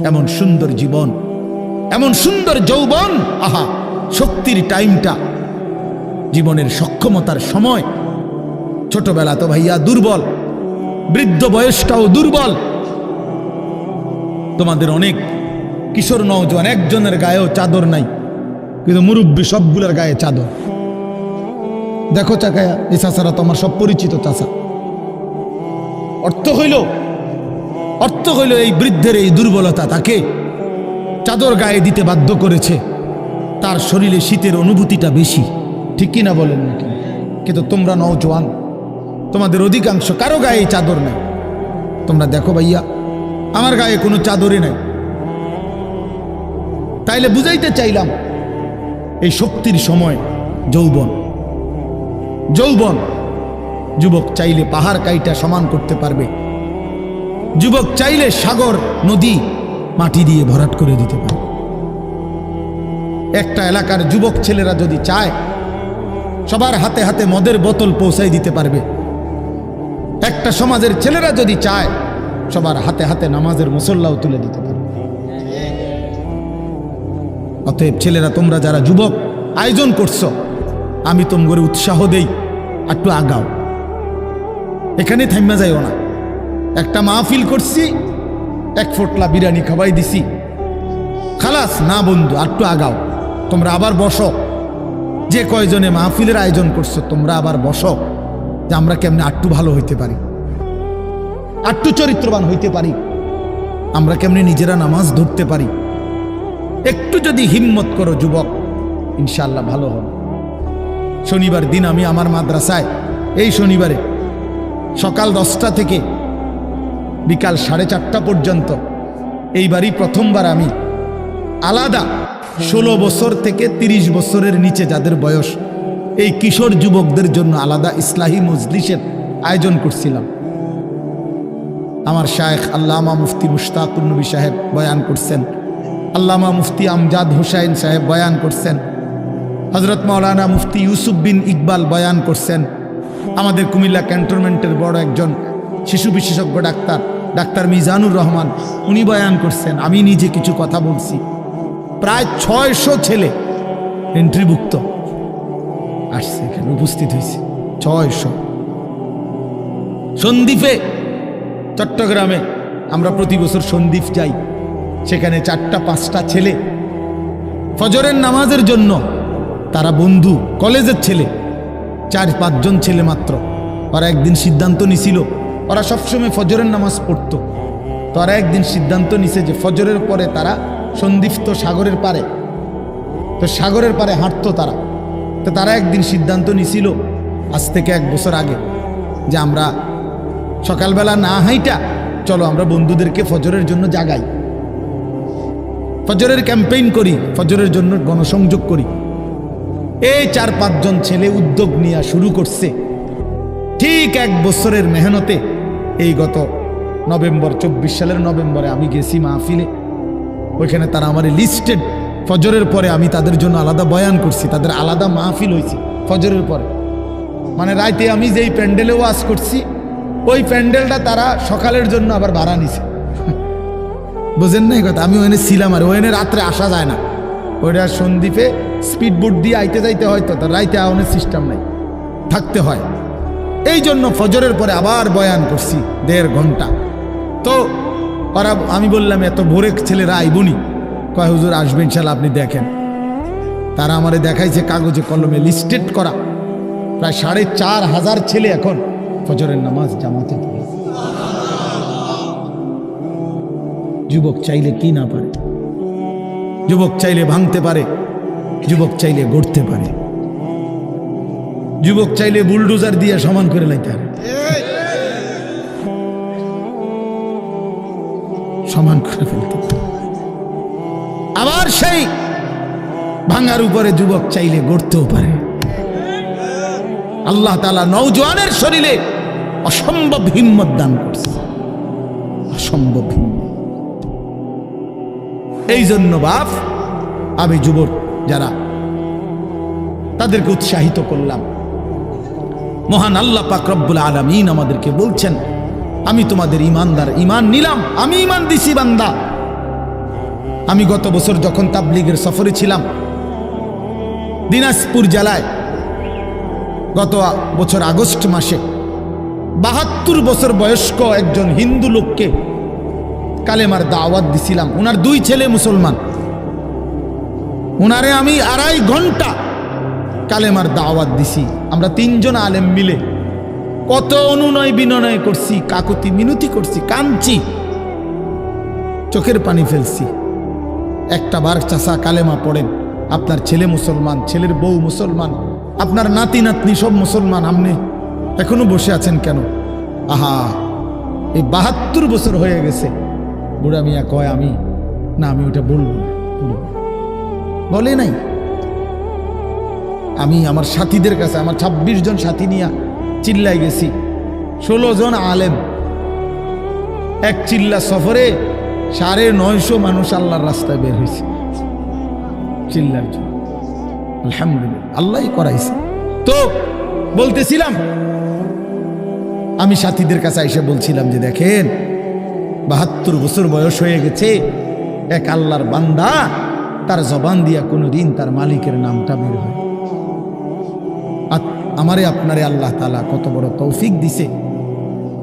এমন সুন্দর জীবন, এমন সুন্দর যৌবন, আহা শক্তির টাইমটা, জীবনের সক্ষমতার সময়। ছোটবেলা তো ভাইয়া দুর্বল, বৃদ্ধ বয়সটাও দুর্বল। তোমাদের অনেক কিশোর নওজোয়ান একজনের গায়েও চাদর নাই, কিন্তু মুরব্বী সবগুলোর গায়ে চাদর। দেখো চাকায়া, এই চাচারা তো আমার সব পরিচিত চাচা। অর্থ হইল এই বৃদ্ধের এই দুর্বলতা তাকে চাদর গায়ে দিতে বাধ্য করেছে। তার শরীরে শীতের অনুভূতিটা বেশি, ঠিক কিনা বলেন নাকি? কিন্তু তোমরা নওজোয়ান, তোমাদের অধিকাংশ কারো গায়ে চাদর নাই। তোমরা দেখো ভাইয়া, আমার গায়ে কোনো চাদরই নাই। তাইলে বুঝাইতে চাইলাম এই শক্তির সময় যৌবন। যুবক চাইলে পাহাড় কাইটা সমান করতে পারবে, যুবক চাইলে সাগর নদী মাটি দিয়ে ভরাট করে দিতে পারবে। একটা এলাকার যুবক ছেলেরা যদি চায়, সবার হাতে হাতে মদের বোতল পৌঁছাই দিতে পারবে। একটা সমাজের ছেলেরা যদি চায়, সবার হাতে হাতে নামাজের মুসল্লাও তুলে দিতে পারবে। অতএব ছেলেরা, তোমরা যারা যুবক আয়োজন করছো, আমি তোমাদের উৎসাহ দেই, একটু আগাও, এখানে থাইমা যাইও না। একটা মাহফিল করছি, এক ফোটলা বিরিয়ানি খাওয়াই দিছি, খালাস না বন্ধু, একটু আগাও। তোমরা আবার বসো, যে কয়জনে মাহফিলের আয়োজন করছো তোমরা আবার বসো, যে আমরা কেমনে আটটু ভালো হইতে পারি, আটটু চরিত্রবান হইতে পারি, আমরা কেমনে নিজেরা নামাজ ধরতে পারি। একটু যদি হিম্মত করো যুবক, ইনশাআল্লাহ ভালো হবে। শনিবার দিন আমি আমার মাদ্রাসায়, এই শনিবারে সকাল 10টা থেকে বিকাল 4:30 পর্যন্ত, এইবারই প্রথমবার আমি আলাদা 16 বছর থেকে 30 বছরের নিচে যাদের বয়স, এই কিশোর যুবকদের জন্য আলাদা ইসলাহি মজলিসের আয়োজন করছিলাম। আমার শায়েখ আল্লামা মুফতি মুশতাকুর নবী সাহেব বয়ান করছেন, আল্লামা মুফতি আমজাদ হুসাইন সাহেব বয়ান করছেন, হজরত মাওলানা মুফতি ইউসুফ বিন ইকবাল বয়ান করছেন, আমাদের কুমিল্লা ক্যান্টনমেন্টের বড় একজন শিশু বিশেষজ্ঞ ডাক্তার মিজানুর রহমান, উনি বয়ান করছেন, আমি নিজে কিছু কথা বলছি। প্রায় 600 ছেলে এন্ট্রিভুক্ত আসছে, এখানে উপস্থিত হয়েছে 600। সন্দ্বীপে, চট্টগ্রামে আমরা প্রতি বছর সন্দ্বীপ যাই, সেখানে 4টা-5টা ছেলে ফজরের নামাজের জন্য, তারা বন্ধু কলেজের ছেলে, 4-5 জন ছেলে মাত্র। ওরা একদিন সিদ্ধান্ত নিছিল, ওরা সবসময় ফজরের নামাজ পড়তো, তো ওরা একদিন সিদ্ধান্ত নিছে যে ফজরের পরে তারা সন্দ্বীপ তো সাগরের পারে, তো সাগরের পারে হাঁটতো তারা। তো তারা একদিন সিদ্ধান্ত নিছিল আজ থেকে 1 বছর আগে, যে আমরা সকালবেলা না হাইটা চলো আমরা বন্ধুদেরকে ফজরের জন্য জাগাই, ফজরের ক্যাম্পেইন করি, ফজরের জন্য গণসংযোগ করি। এই 4-5 জন ছেলে উদ্যোগ নিয়ে শুরু করছে। ঠিক 1 বছরের মেহনতে এই গত নভেম্বর, 24 সালের নভেম্বরে আমি গেছি মাহফিলে, ওইখানে তারা আমার লিস্টেড, ফজরের পরে আমি তাদের জন্য আলাদা বয়ান করছি, তাদের আলাদা মাহফিল হয়েছে ফজরের পরে। মানে রাইতে আমি যেই প্যান্ডেলে ওয়াজ করছি, ওই প্যান্ডেলটা তারা সকালের জন্য আবার ভাড়া নিছে। বুঝেন না এই কথা? আমি ওখানে ছিলাম, আর ওখানে রাত্রে আসা যায় না, ওইটা সন্দ্বীপে স্পিড বোট দিয়ে আইতে যাইতে হয়, তো তার রাইতে আওয়ানোর সিস্টেম নাই, থাকতে হয়। এই জন্য ফজরের পরে আবার বয়ান করছি 1.5 ঘন্টা। তো ওরা, আমি বললাম এত ভোরে ছেলেরা আইবনি, কয় হুজুর আসবে ইনশাল্লাহ, আপনি দেখেন। তারা আমারে দেখাইছে কাগজে কলমে লিস্টেড করা, প্রায় 4,500 ছেলে এখন ফজরের নামাজ জামাতে পড়ে। যুবক চাইলে কি না পারে, যুবক চাইলে ভাঙতে পারে, যুবক চাইলে গড়তে পারে, যুবক চাইলে বুলডোজার দিয়ে সমান করে লাইতে পারে, সমান করে ফেলতে পারে। আবার সেই ভাঙার উপরে যুবক চাইলে গড়তেও পারে। আল্লাহ তাআলা নওজোয়ানের শরীরে অসম্ভব হিম্মত দান করছে, অসম্ভব হিম্মত। এই জন্য বাপ, আমি যুবক যারা, তাদেরকে উৎসাহিত করলাম। মহান আল্লাহ পাক রব্বুল আলামিন আমাদেরকে বলছেন, আমি তোমাদের ইমানদার, ইমান নিলাম, আমি ইমান দিছি বান্দা, আমি গত বছর যখন তাবলীগের সফরে ছিলাম দিনাজপুর জেলায়, গত বছর আগস্ট মাসে ৭২ বছর বয়স্ক একজন হিন্দু লোককে কালেমার দাওয়াত দিছিলাম। ওনার 2 ছেলে মুসলমান, ওনারে আমি 2.5 ঘন্টা কালেমার দাওয়াত দিছি। আমরা 3 জন আলেম মিলে কত অনুনয় বিনয় করছি, কাকুতি মিনতি করছি, কাঁদছি, চোখের পানি ফেলছি। একটা বার চাচা কালেমা পড়েন, আপনার ছেলে মুসলমান, ছেলের বউ মুসলমান, আপনার নাতি নাতনি সব মুসলমান, আপনি এখনো বসে আছেন কেন? আহা, এই ৭২ বছর হয়ে গেছে। বুড়া মিয়া কয় আমি ওটা বলবো না, বলে নাই। আমি আমার সাথীদের কাছে, আমার 26 জন সাথী নিয়ে চিল্লাই গেছি, 16 জন আলেম, এক চিল্লা সফরে 950 মানুষ আল্লাহর রাস্তায় বের হয়েছে চিল্লার জন্য। আলহামদুলিল্লাহ, আল্লাহই করাইছে। তো বলতেছিলাম, আমি সাথীদের কাছে এসে বলছিলাম যে দেখেন ৭২ বছর বয়স হয়ে গেছে, এক আল্লাহর বান্দা, তার জবান দিয়া কোনোদিন তার মালিকের নামটা বের হয়। আমারে আপনারে আল্লাহ তাআলা কত বড় তৌফিক দিছে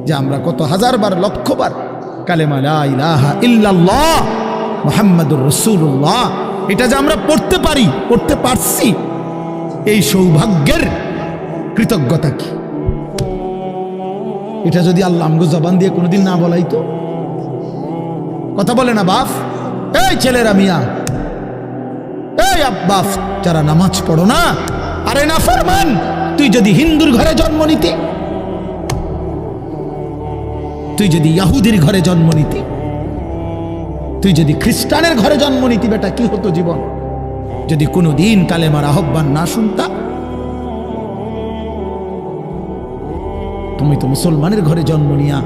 যে আমরা কত হাজারবার, লক্ষবার কালেমা লা ইলাহা ইল্লাল্লাহ মুহাম্মাদুর রাসূলুল্লাহ এটা যে আমরা পড়তে পারি, পড়তে পারছি, এই সৌভাগ্যের কৃতজ্ঞতা কি? এটা যদি আল্লাহ আমগো জবান দিয়ে কোনোদিন না বলাইতো। কথা বলে না বাপ, এই ছেলেরা মিয়া, এই আব্বাস যারা নামাজ পড়ো না, আরে না ফরমান, তুই যদি হিন্দুর ঘরে জন্ম নিতি, তুই যদি ইহুদির ঘরে জন্ম নিতি, তুই যদি খ্রিস্টানের ঘরে জন্ম নিতি, বেটা কি হতো জীবন? যদি কোনোদিন কালেমার আহ্বান না শুনতা। তুমি তো মুসলমানের ঘরে জন্ম নিয়া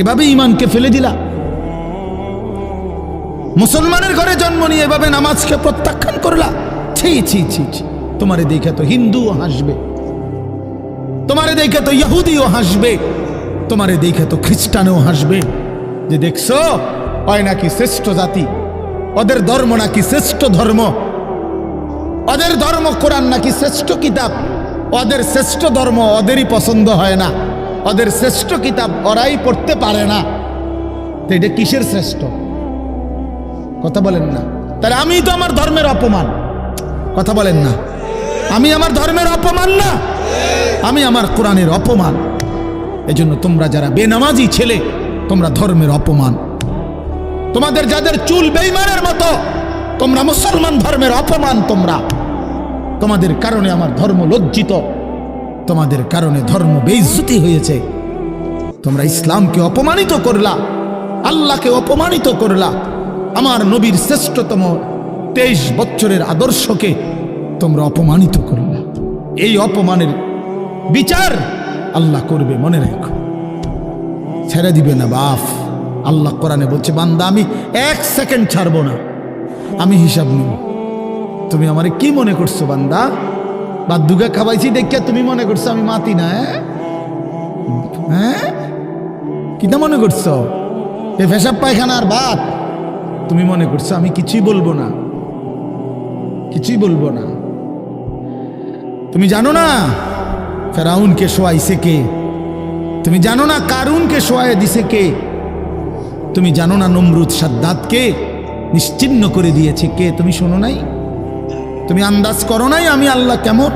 এভাবে ইমানকে ফেলে দিলা, মুসলমানের ঘরে জন্ম নিয়ে এভাবে নামাজকে প্রত্যাখ্যান করলা। ছি ছি ছি ছি, তোমারে দেখে তো হিন্দুও হাসবে, তোমারে দেখে তো ইহুদিও হাসবে, তোমারে দেখে তো খ্রিস্টানও হাসবে, যে দেখছো হয় নাকি শ্রেষ্ঠ জাতি, ওদের ধর্ম নাকি শ্রেষ্ঠ ধর্ম, ওদের ধর্ম কোরআন নাকি শ্রেষ্ঠ কিতাব, ওদের শ্রেষ্ঠ ধর্ম ওদেরই পছন্দ হয় না, ওদের শ্রেষ্ঠ কিতাব ওরাই পড়তে পারে না। তো এটা কিসের শ্রেষ্ঠ? কথা বলেন না। তাহলে আমি তো আমার ধর্মের অপমান। কথা বলেন না, আমি আমার ধর্মের অপমান না, আমি আমার কোরআনের অপমান। এজন্য তোমরা যারা বেনামাজি ছেলে, তোমরা ধর্মের অপমান। তোমাদের যাদের চুল বেঈমানের মতো, তোমরা মুসলমান ধর্মের অপমান। তোমাদের কারণে আমার ধর্ম লজ্জিত, তোমাদের কারণে ধর্ম বেইজ্জতি হয়েছে। তোমরা ইসলামকে অপমানিত করলা, আল্লাহকে অপমানিত করলা, আমার নবীর শ্রেষ্ঠতম 23 বছরের আদর্শকে তোমরা অপমানিত করলা। এই অপমানের বিচার আল্লাহ করবে, মনে রাখো, ছেড়ে দিবে না বাপ। আল্লাহ কোরআনে বলছে, বান্দা আমি 1 সেকেন্ড ছাড়বো না, আমি হিসাব নিব। তুমি আমারে কি মনে করছো বান্দা? বাদ দুগা খাওয়াইছি দেখে তুমি মনে করছো আমি মাতি না? হ্যাঁ, কিটা মনে করছো? এ পেশাব পায়খানার ভাত তুমি মনে করছো? আমি কিছুই বলবো না, কিছুই বলবো না। তুমি জানো না ফেরাউনকে শোয়াইছে কে? তুমি জানো না কারুনকে শোয়াই দিছে কে? তুমি জানো না নমরুদ সাদ্দাতকে নিশ্চিহ্ন করে দিয়েছে কে? তুমি শোনো নাই? তুমি আন্দাজ করো নাই আমি আল্লাহ কেমন?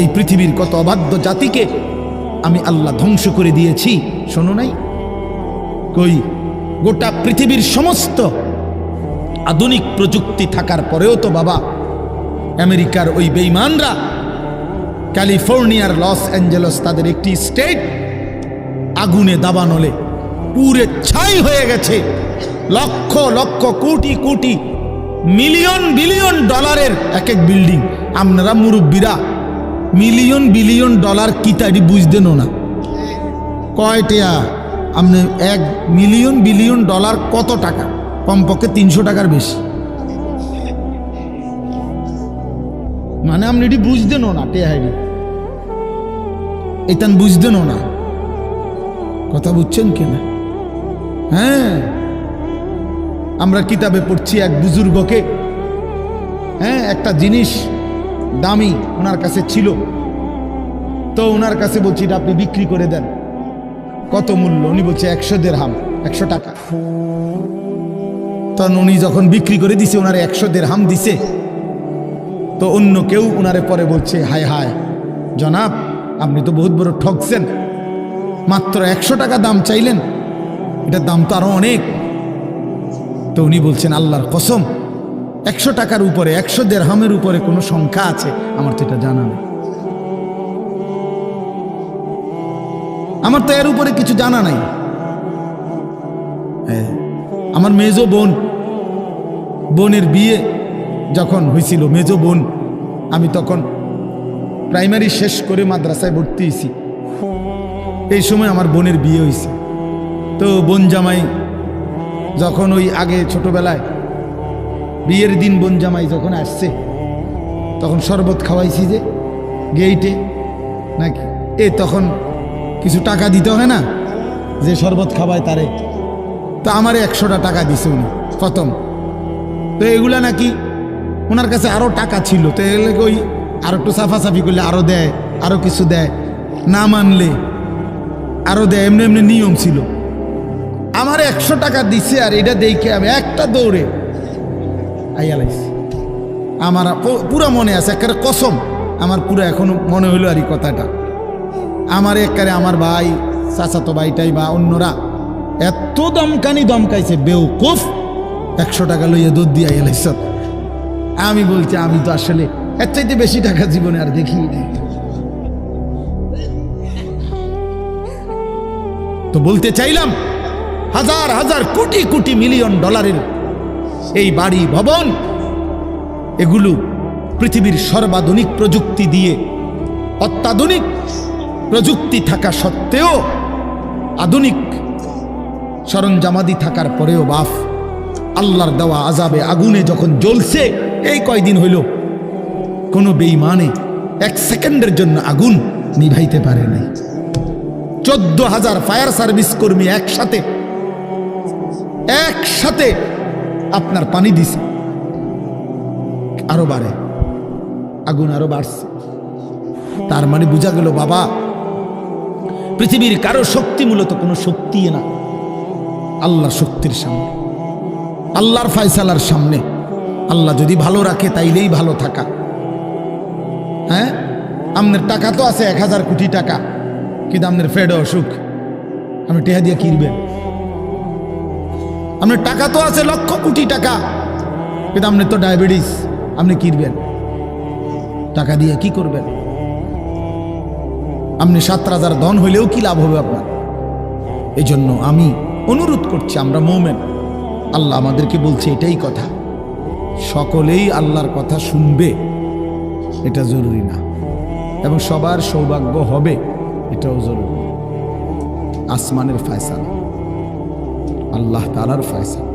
এই পৃথিবীর কত অবাধ্য জাতিকে আমি আল্লাহ ধ্বংস করে দিয়েছি, শোনো নাই? কই, গোটা পৃথিবীর সমস্ত আধুনিক প্রযুক্তি থাকার পরেও তো বাবা আমেরিকার ওই বেঈমানরা, ক্যালিফোর্নিয়ার লস অ্যাঞ্জেলস তাদের একটি স্টেট আগুনে দাবানলে পুরে ছাই হয়ে গেছে। লক্ষ লক্ষ কোটি কোটি মিলিয়ন বিলিয়ন ডলারের এক এক বিল্ডিং। আপনারা মুরব্বীরা মিলিয়ন বিলিয়ন ডলার কি তাই বুঝতেন না? কয়টা আপনি 1 মিলিয়ন বিলিয়ন ডলার কত টাকা? কমপক্ষে 300 টাকার বেশি। মানে আপনি এটি বুঝতেন না, টেহাইডি এটান বুঝতেন না। কথা বুঝছেন কিনা? হ্যাঁ, আমরা কিতাবে পড়ছি এক বুজুর্গকে, হ্যাঁ, একটা জিনিস দামি ওনার কাছে ছিল, তো ওনার কাছে বলছি এটা আপনি বিক্রি করে দেন। কত মূল্য? উনি বলছে 100 দিরহাম, 100 টাকা। তখন উনি যখন বিক্রি করে দিছে, ওনারে 100 দিরহাম দিছে, তো অন্য কেউ ওনারে পরে বলছে, হায় হায় জনাব, আপনি তো বহুত বড় ঠকছেন, মাত্র 100 টাকা দাম চাইলেন, এটার দাম তো আরো অনেক। তো উনি বলছেন, আল্লাহর কসম, 100 টাকার উপরে, 100 দিরহামের উপরে কোনো সংখ্যা আছে? আমার তো এটা জানা নেই, আমার তো এর উপরে কিছু জানা নাই। আমার মেজো বোনের বিয়ে যখন হয়েছিল, মেজো বোন, আমি তখন প্রাইমারি শেষ করে মাদ্রাসায় ভর্তি হয়েছি, এই সময় আমার বোনের বিয়ে হয়েছে। তো বোন জামাই যখন ওই আগে ছোটবেলায় বিয়ের দিন বোন জামাই যখন আসছে, তখন শরবত খাওয়াইছি যে গেইটে নাকি, তখন কিছু টাকা দিতে হয় না, যে শরবত খাওয়ায় তারে। তো আমারে 100টা টাকা দিছে উনি প্রথম। তো এগুলা নাকি ওনার কাছে আরো টাকা ছিল, তো এগুলো ওই আরো একটু সাফাসাফি করলে আরো দেয়, আরো কিছু দেয়, না মানলে আরো দেয়, এমনি এমনি নিয়ম ছিল। আমার 100 টাকা দিছে, আর এটা দেখে আমি একটা দৌড়ে আইয়ালাইছি। আমার পুরা মনে আছে, একেবারে কসম, আমার পুরো এখনো মনে হইলো আর এই কথাটা। আমার একেবারে আমার ভাই, চাচাতো ভাইটাই বা অন্যরা এত দমকাইছে, বেউকুফ, 100 টাকা লইয়া দুধ দিয়ে আইয়ালাইছ। আমি বলছি, আমি তো আসলে এর চাইতে বেশি টাকা জীবনে আর দেখি নাই। তো বলতে চাইলাম, হাজার হাজার কোটি কোটি মিলিয়ন ডলারের এই বাড়ি ভবন, এগুলো পৃথিবীর সর্বাধুনিক প্রযুক্তি দিয়ে, অত্যাধুনিক প্রযুক্তি থাকা সত্ত্বেও, আধুনিক সরঞ্জামাদি থাকার পরেও বাফ আল্লাহর দেওয়া আযাবে আগুনে যখন জ্বলছে, এই কয়দিন হইল, কোনো বেঈমানে 1 সেকেন্ডের জন্য আগুন নিভাইতে পারে নাই। 14,000 ফায়ার সার্ভিস কর্মী একসাথে আপনার পানি দিছে, আরো বাড়ে, আগুন আরো বাড়ছে। তার মানে বোঝা গেল, বাবা, পৃথিবীর কারো শক্তি মূলত কোনো শক্তি না, আল্লাহর শক্তির সামনে, আল্লাহর ফায়সালার সামনে। আল্লাহ যদি ভালো রাখে তাইলেই ভালো থাকা। হ্যাঁ, আপনার টাকা তো আছে 1000 কোটি টাকা, কিন্তু আপনার ফেডে অসুখ, আপনি টেহা দিয়ে কিনবেন। আপনার টাকা তো আছে লক্ষ কোটি টাকা, কিন্তু আপনার তো ডায়াবেটিস, আপনি কিনবেন টাকা দিয়ে কি করবেন? আপনি 7 রাজার ধন হইলেও কি লাভ হবে আপনার? এই জন্য আমি অনুরোধ করছি, আমরা মুমিন, আল্লাহ আমাদেরকে বলছে এটাই কথা, সকলেই আল্লাহর কথা শুনবে এটা জরুরি না, এবং সবার সৌভাগ্য হবে এটাও জরুরি। আসমানের ফয়সালা, আল্লাহ তাআলার ফয়সালা।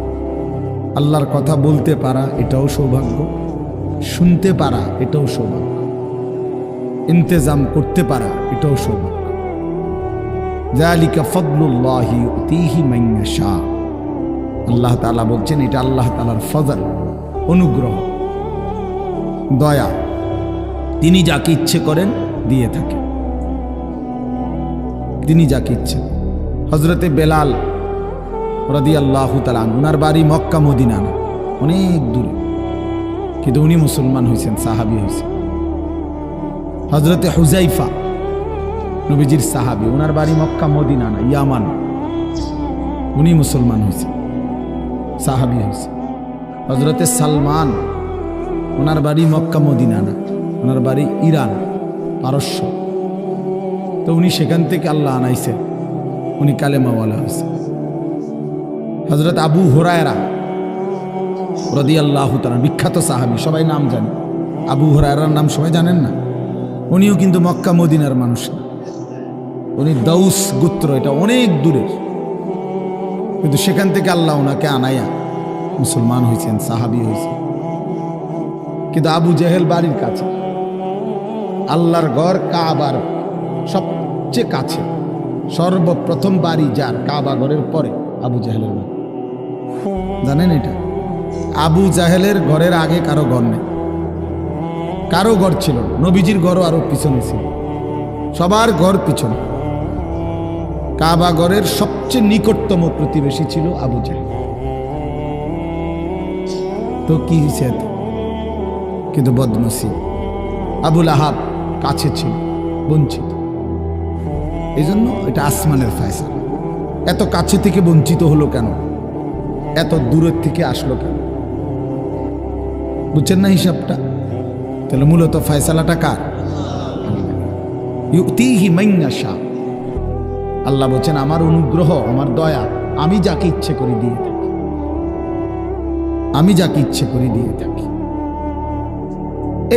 আল্লাহর কথা বলতে পারা এটাও সৌভাগ্য, শুনতে পারা এটাও সৌভাগ্য, ইন্তেজাম করতে পারা এটাও সৌভাগ্য। যালিকা ফাদলুল্লাহি ইউতিহি মান ইয়াশা। আল্লাহ তাআলা বলছেন, এটা আল্লাহ তাআলার ফজল, অনুগ্রহ, দয়া, তিনি যাকে ইচ্ছে করেন দিয়ে থাকেন, তিনি যাকে ইচ্ছে। হযরতে বেলাল রাদিয়াল্লাহু তাআলা আনহু, ওনার বাড়ি মক্কা মদিনা না, অনেক দূরে, কিন্তু উনি মুসলমান হয়েছেন, সাহাবী হয়েছেন। হযরতে হুযাইফা, নবীজির সাহাবী, ওনার বাড়ি মক্কা মদিনা না, ইয়ামান, উনি মুসলমান হয়েছেন, সাহাবী হয়েছে। হযরতে সালমান, ওনার বাড়ি মক্কা মদিনা না, ওনার বাড়ি ইরান, পারস্য, তো উনি সেখান থেকে আল্লাহ আনাইছেন, উনি কালেমাওয়ালা হয়েছে। হযরত আবু হুরায়রা রাদিয়াল্লাহু তাআলা, বিখ্যাত সাহাবী, সবাই নাম জানে, আবু হুরায়রার নাম সবাই জানেন না? উনিও কিন্তু মক্কা মদিনার মানুষ না, উনি দাউস গোত্র, এটা অনেক দূরের, কিন্তু সেখান থেকে আল্লাহ ওনাকে আনাইয়া মুসলমান হয়েছেন, সাহাবী হয়েছেন। কিন্তু আবু জেহেল বাড়ির কাছে, আল্লাহর ঘর কাবার সবচেয়ে কাছে, সর্বপ্রথম বাড়ি যার কাবা ঘরের পরে আবু জেহেলের বাড়ি। জানেন এটা? আবু জাহেলের ঘরের আগে কারো ঘর নেই, কারো ঘর ছিল না। নবীজির ঘরও আরো পিছনে ছিল, সবার ঘর পিছনে। কাবা ঘরের সবচেয়ে নিকটতম প্রতিবেশী ছিল আবু জাহেল। তো কি হয়েছে এত? কিন্তু বদনসিব আবুল আহাব কাছে ছিল, বঞ্চিত। এই জন্য এটা আসমানের ফয়সালা। এত কাছে থেকে বঞ্চিত হলো কেন? এত দূরের থেকে আসলো কেন? বুঝছেন না হিসাবটা? তাহলে মূলত ফয়সালাটা কার? ইউতিহি মান ইয়াশা। আল্লাহ বলছেন আমার অনুগ্রহ, আমার দয়া আমি যাকে ইচ্ছে করে দিয়ে থাকি, আমি যাকে ইচ্ছে করে দিয়ে থাকি।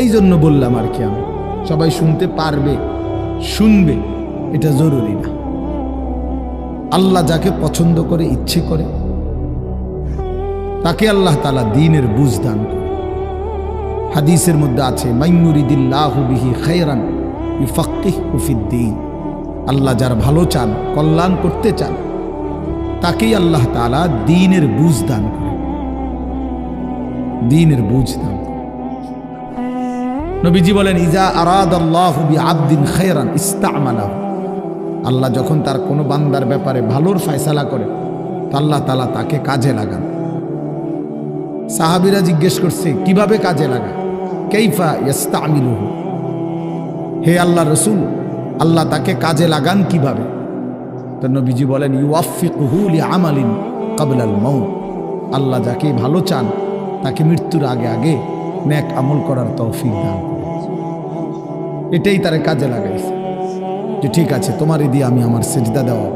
এই জন্য বললাম আর কি, আমি সবাই শুনতে পারবে, শুনবে এটা জরুরি না। আল্লাহ যাকে পছন্দ করে, ইচ্ছে করে, তাকে আল্লাহ তাআলা দ্বীনের বুঝ দান করে। হাদিসের মধ্যে আছে মাইয়ুরিদিল্লাহু বিহি খায়রান ইউফাক্কিহু ফিদ্দীন। আল্লাহ যার ভালো চান, কল্যাণ করতে চান, তাকেই আল্লাহ তাআলা দ্বীনের বুঝ দান করে, দ্বীনের বুঝ দান করে। নবীজি বলেন ইজা আরাদাল্লাহু বিআবদিন খায়রান ইস্তা'মালাহু। আল্লাহ যখন তার কোনো বান্দার ব্যাপারে ভালোর ফয়সালা করে, তো আল্লাহ তাআলা তাকে কাজে লাগান। সাহাবীরা জিজ্ঞেস করছে কিভাবে কাজে লাগায়? কাইফা ইস্তা'মিলুহু, হে আল্লাহ রাসূল, আল্লাহ তাকে কাজে লাগান কিভাবে? তো নবীজি বলেন ইউওয়াফিকুহু লিআমালিন ক্বাবলাল মাউত। আল্লাহ যাকে ভালো চান তাকে মৃত্যুর আগে আগে নেক আমল করার তৌফিক দান করেন। এটাই তারে কাজে লাগাইছে যে ঠিক আছে, তোমারে দিয়ে আমি আমার সিজদা দেওয়া,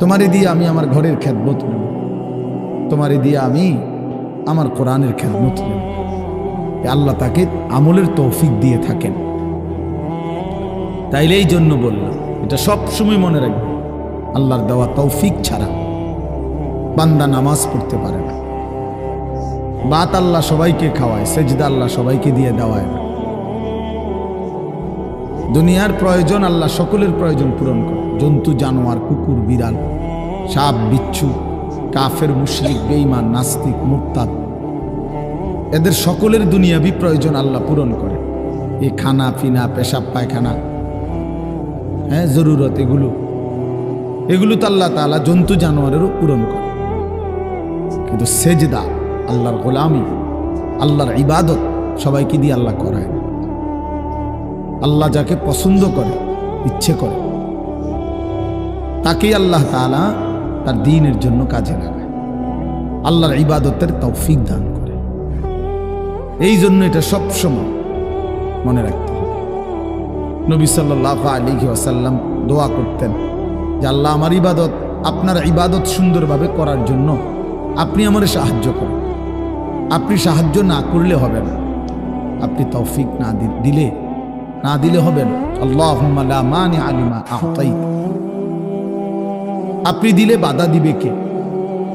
তোমারে দিয়ে আমি আমার ঘরের খেদমত নেব, তোমারে দিয়ে আমি আমার কোরআনের খেদমত নেব। আল্লাহ তাকে আমলের তৌফিক দিয়ে থাকেন। তাইলে এই জন্য বললাম, এটা সব সময় মনে রাখবে, আল্লাহর দেওয়া তৌফিক ছাড়া বান্দা নামাজ পড়তে পারে না। বাত আল্লাহ সবাইকে খাওয়ায়, সেজদা আল্লাহ সবাইকে দিয়ে দেওয়ায় না। দুনিয়ার প্রয়োজন আল্লাহ সকলের প্রয়োজন পূরণ করে। জন্তু জানোয়ার, কুকুর বিড়াল, সাপ বিচ্ছু, কাফের মুশরিক বেঈমান নাস্তিক মুরতাদ, এদের সকলের দুনিয়াবি প্রয়োজন আল্লাহ পূরণ করে। এই খানা পিনা, পেশাব পায়খানা, হ্যাঁ জরুরত, এগুলো তো আল্লাহ তাআলা জন্তু জানোয়ারেরও পূরণ করে। কিন্তু সেজদা, আল্লাহর গোলামি, আল্লাহর ইবাদত সবাইকে দিয়ে আল্লাহ করায় না। আল্লাহ যাকে পছন্দ করে, ইচ্ছে করে, তাকেই আল্লাহ তাআলা তার দ্বীনের জন্য কাজে লাগায়, আল্লাহর ইবাদতের তৌফিক দান করে। এই জন্য এটা সবসময় মনে রাখতে হবে। নবী সাল্লাল্লাহু আলাইহি ওয়াসাল্লাম দোয়া করতেন যে আল্লাহ আমার ইবাদত, আপনার ইবাদত সুন্দরভাবে করার জন্য আপনি আমারে সাহায্য করেন। আপনি সাহায্য না করলে হবে না, আপনি তৌফিক না দিলে হবে না। আল্লাহুম্মা লা মানিআ লিমা আ'তাইত। আপনি দিলে বাধা দিবে কে?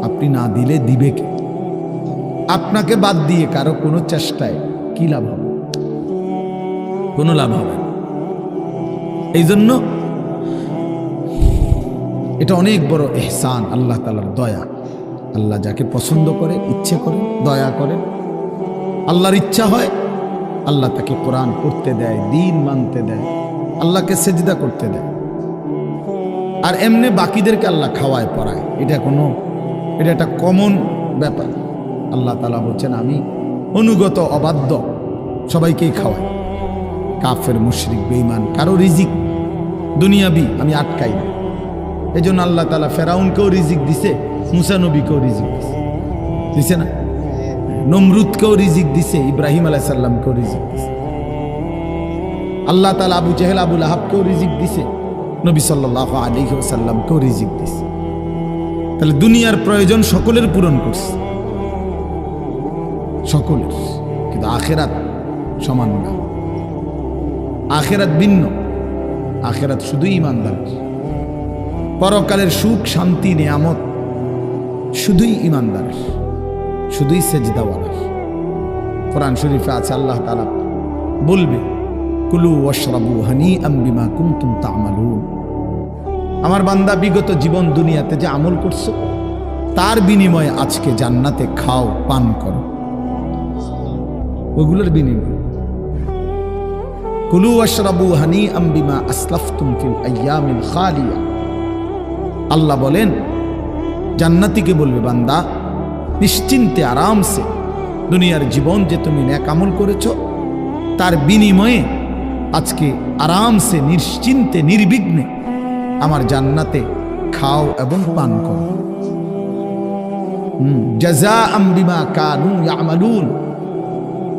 আপনি না দিলে দিবে কে? আপনাকে বাদ দিয়ে কারো কোনো চেষ্টায় কি লাভ হবে? কোনো লাভ হবে না। এই জন্য এটা অনেক বড় ইহসান, আল্লাহ তাআলার দয়া। আল্লাহ যাকে পছন্দ করে, ইচ্ছে করে, দয়া করে, আল্লাহর ইচ্ছা হয়, আল্লাহ তাকে কোরআন পড়তে দেয়, দ্বীন মানতে দেয়, আল্লাহকে সেজদা করতে দেয়। আর এমনি বাকিদেরকে আল্লাহ খাওয়ায় পড়ায়। এটা একটা কমন ব্যাপার। আল্লাহ তাআলা বলছেন আমি অনুগত অবাধ্য সবাইকেই খাওয়াই। কাফের মুশরিক বেঈমান কারো রিজিক দুনিয়াবি আমি আটকাই না। এই জন্য আল্লাহ তাআলা ফেরাউনকেও রিজিক দিছে, মুসা নবীকেও রিজিক দিছে না? নমরুদকেও রিজিক দিছে, ইব্রাহিম আলাইহিস সালামকেও রিজিক দিছে। আল্লাহ তাআলা আবু জেহেল, আবু লাহাবকেও রিজিক দিছে, নবী সাল্লাল্লাহু আলাইহি ওয়াসাল্লামকেও রিজিক দিছে। তাহলে দুনিয়ার প্রয়োজন সকলের পূরণ করছে, সকলের। কিন্তু আখিরাত সমান না, আখিরাত ভিন্ন। আখিরাত শুধুই ঈমানদারের। পরকালের সুখ শান্তি নিয়ামত শুধুই ঈমানদারের, শুধুই সেজদাওয়ালার। কোরআন শরীফে আছে আল্লাহ তাআলা বলবে কুলু ওয়াশরাবু হানিআম বিমা কুনতুম তা'মালুন। আমার বান্দা বিগত জীবন দুনিয়াতে যে আমল করছো তার বিনিময়ে আজকে জান্নাতে খাও, পান করো, ওগুলোর বিনিময়। কুলু ওয়াশরাবু হানিআম বিমা আসলাফতুম ফিল আইয়ামিল খালিয়া। আল্লাহ বলেন জান্নাতীকে বলবে, বান্দা নিশ্চিন্তে আরামসে দুনিয়ার জীবন যে তুমি নেক আমল করেছো তার বিনিময়ে আজকে আরামসে নিশ্চিন্তে নির্বিঘ্নে আমার জান্নাতে খাও এবং পান করো। জাযাআম বিমা কানু ইয়ামালুন।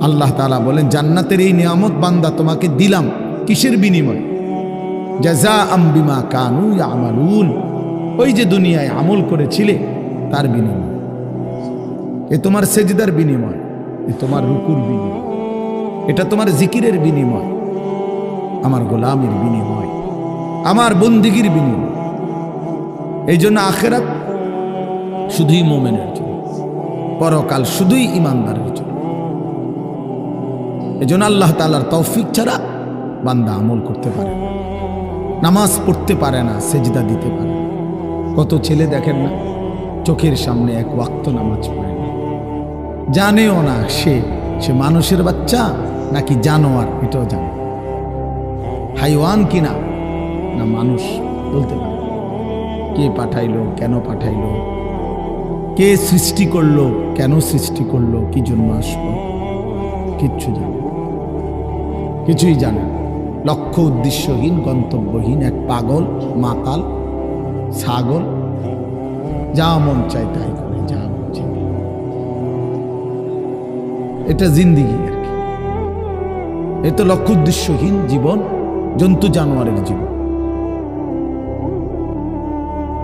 আল্লাহ তাআলা বলেন জান্নাতের এই নিয়ামত বান্দা তোমাকে দিলাম কিসের বিনিময়ে? জাযাআম বিমা কানু ইয়ামালুন। ওই যে দুনিয়ায় আমল করেছিলে তার বিনিময়। এ তোমার সেজদার বিনিময়, এ তোমার রুকুর বিনিময়, এটা তোমার জিকিরের বিনিময়, আমার গোলামের বিনিময়, আমার বন্দিগির বিনিময়। এই জন্য আখিরাত শুধুই মুমিনের জন্য, পরকাল শুধুই ঈমানদারের জন্য। এই জন্য আল্লাহ তাআলার তৌফিক ছাড়া বান্দা আমল করতে পারে না, নামাজ পড়তে পারে না, সেজদা দিতে পারে না। কত ছেলে দেখেন না চোখের সামনে এক ওয়াক্ত নামাজ পড়ে না, জানেও না সে মানুষের বাচ্চা নাকি জানোয়ার, এটাও জানে, হাইওয়ান কিনা না মানুষ বলতে পারে। কে পাঠাইলো, কেন পাঠাইলো, কে সৃষ্টি করলো, কেন সৃষ্টি করলো, কি জন্য আসলো, কিচ্ছু জানে, কিছুই জানে না। লক্ষ্য উদ্দেশ্যহীন, গন্তব্যহীন এক পাগল, মাতাল, ছাগল, যা মন চায় তাই করে, যা মন চায়। এটা জিন্দিগি আর কি। এ তো লক্ষ্য উদ্দেশ্যহীন জীবন, জন্তু জানোয়ারের জীবন।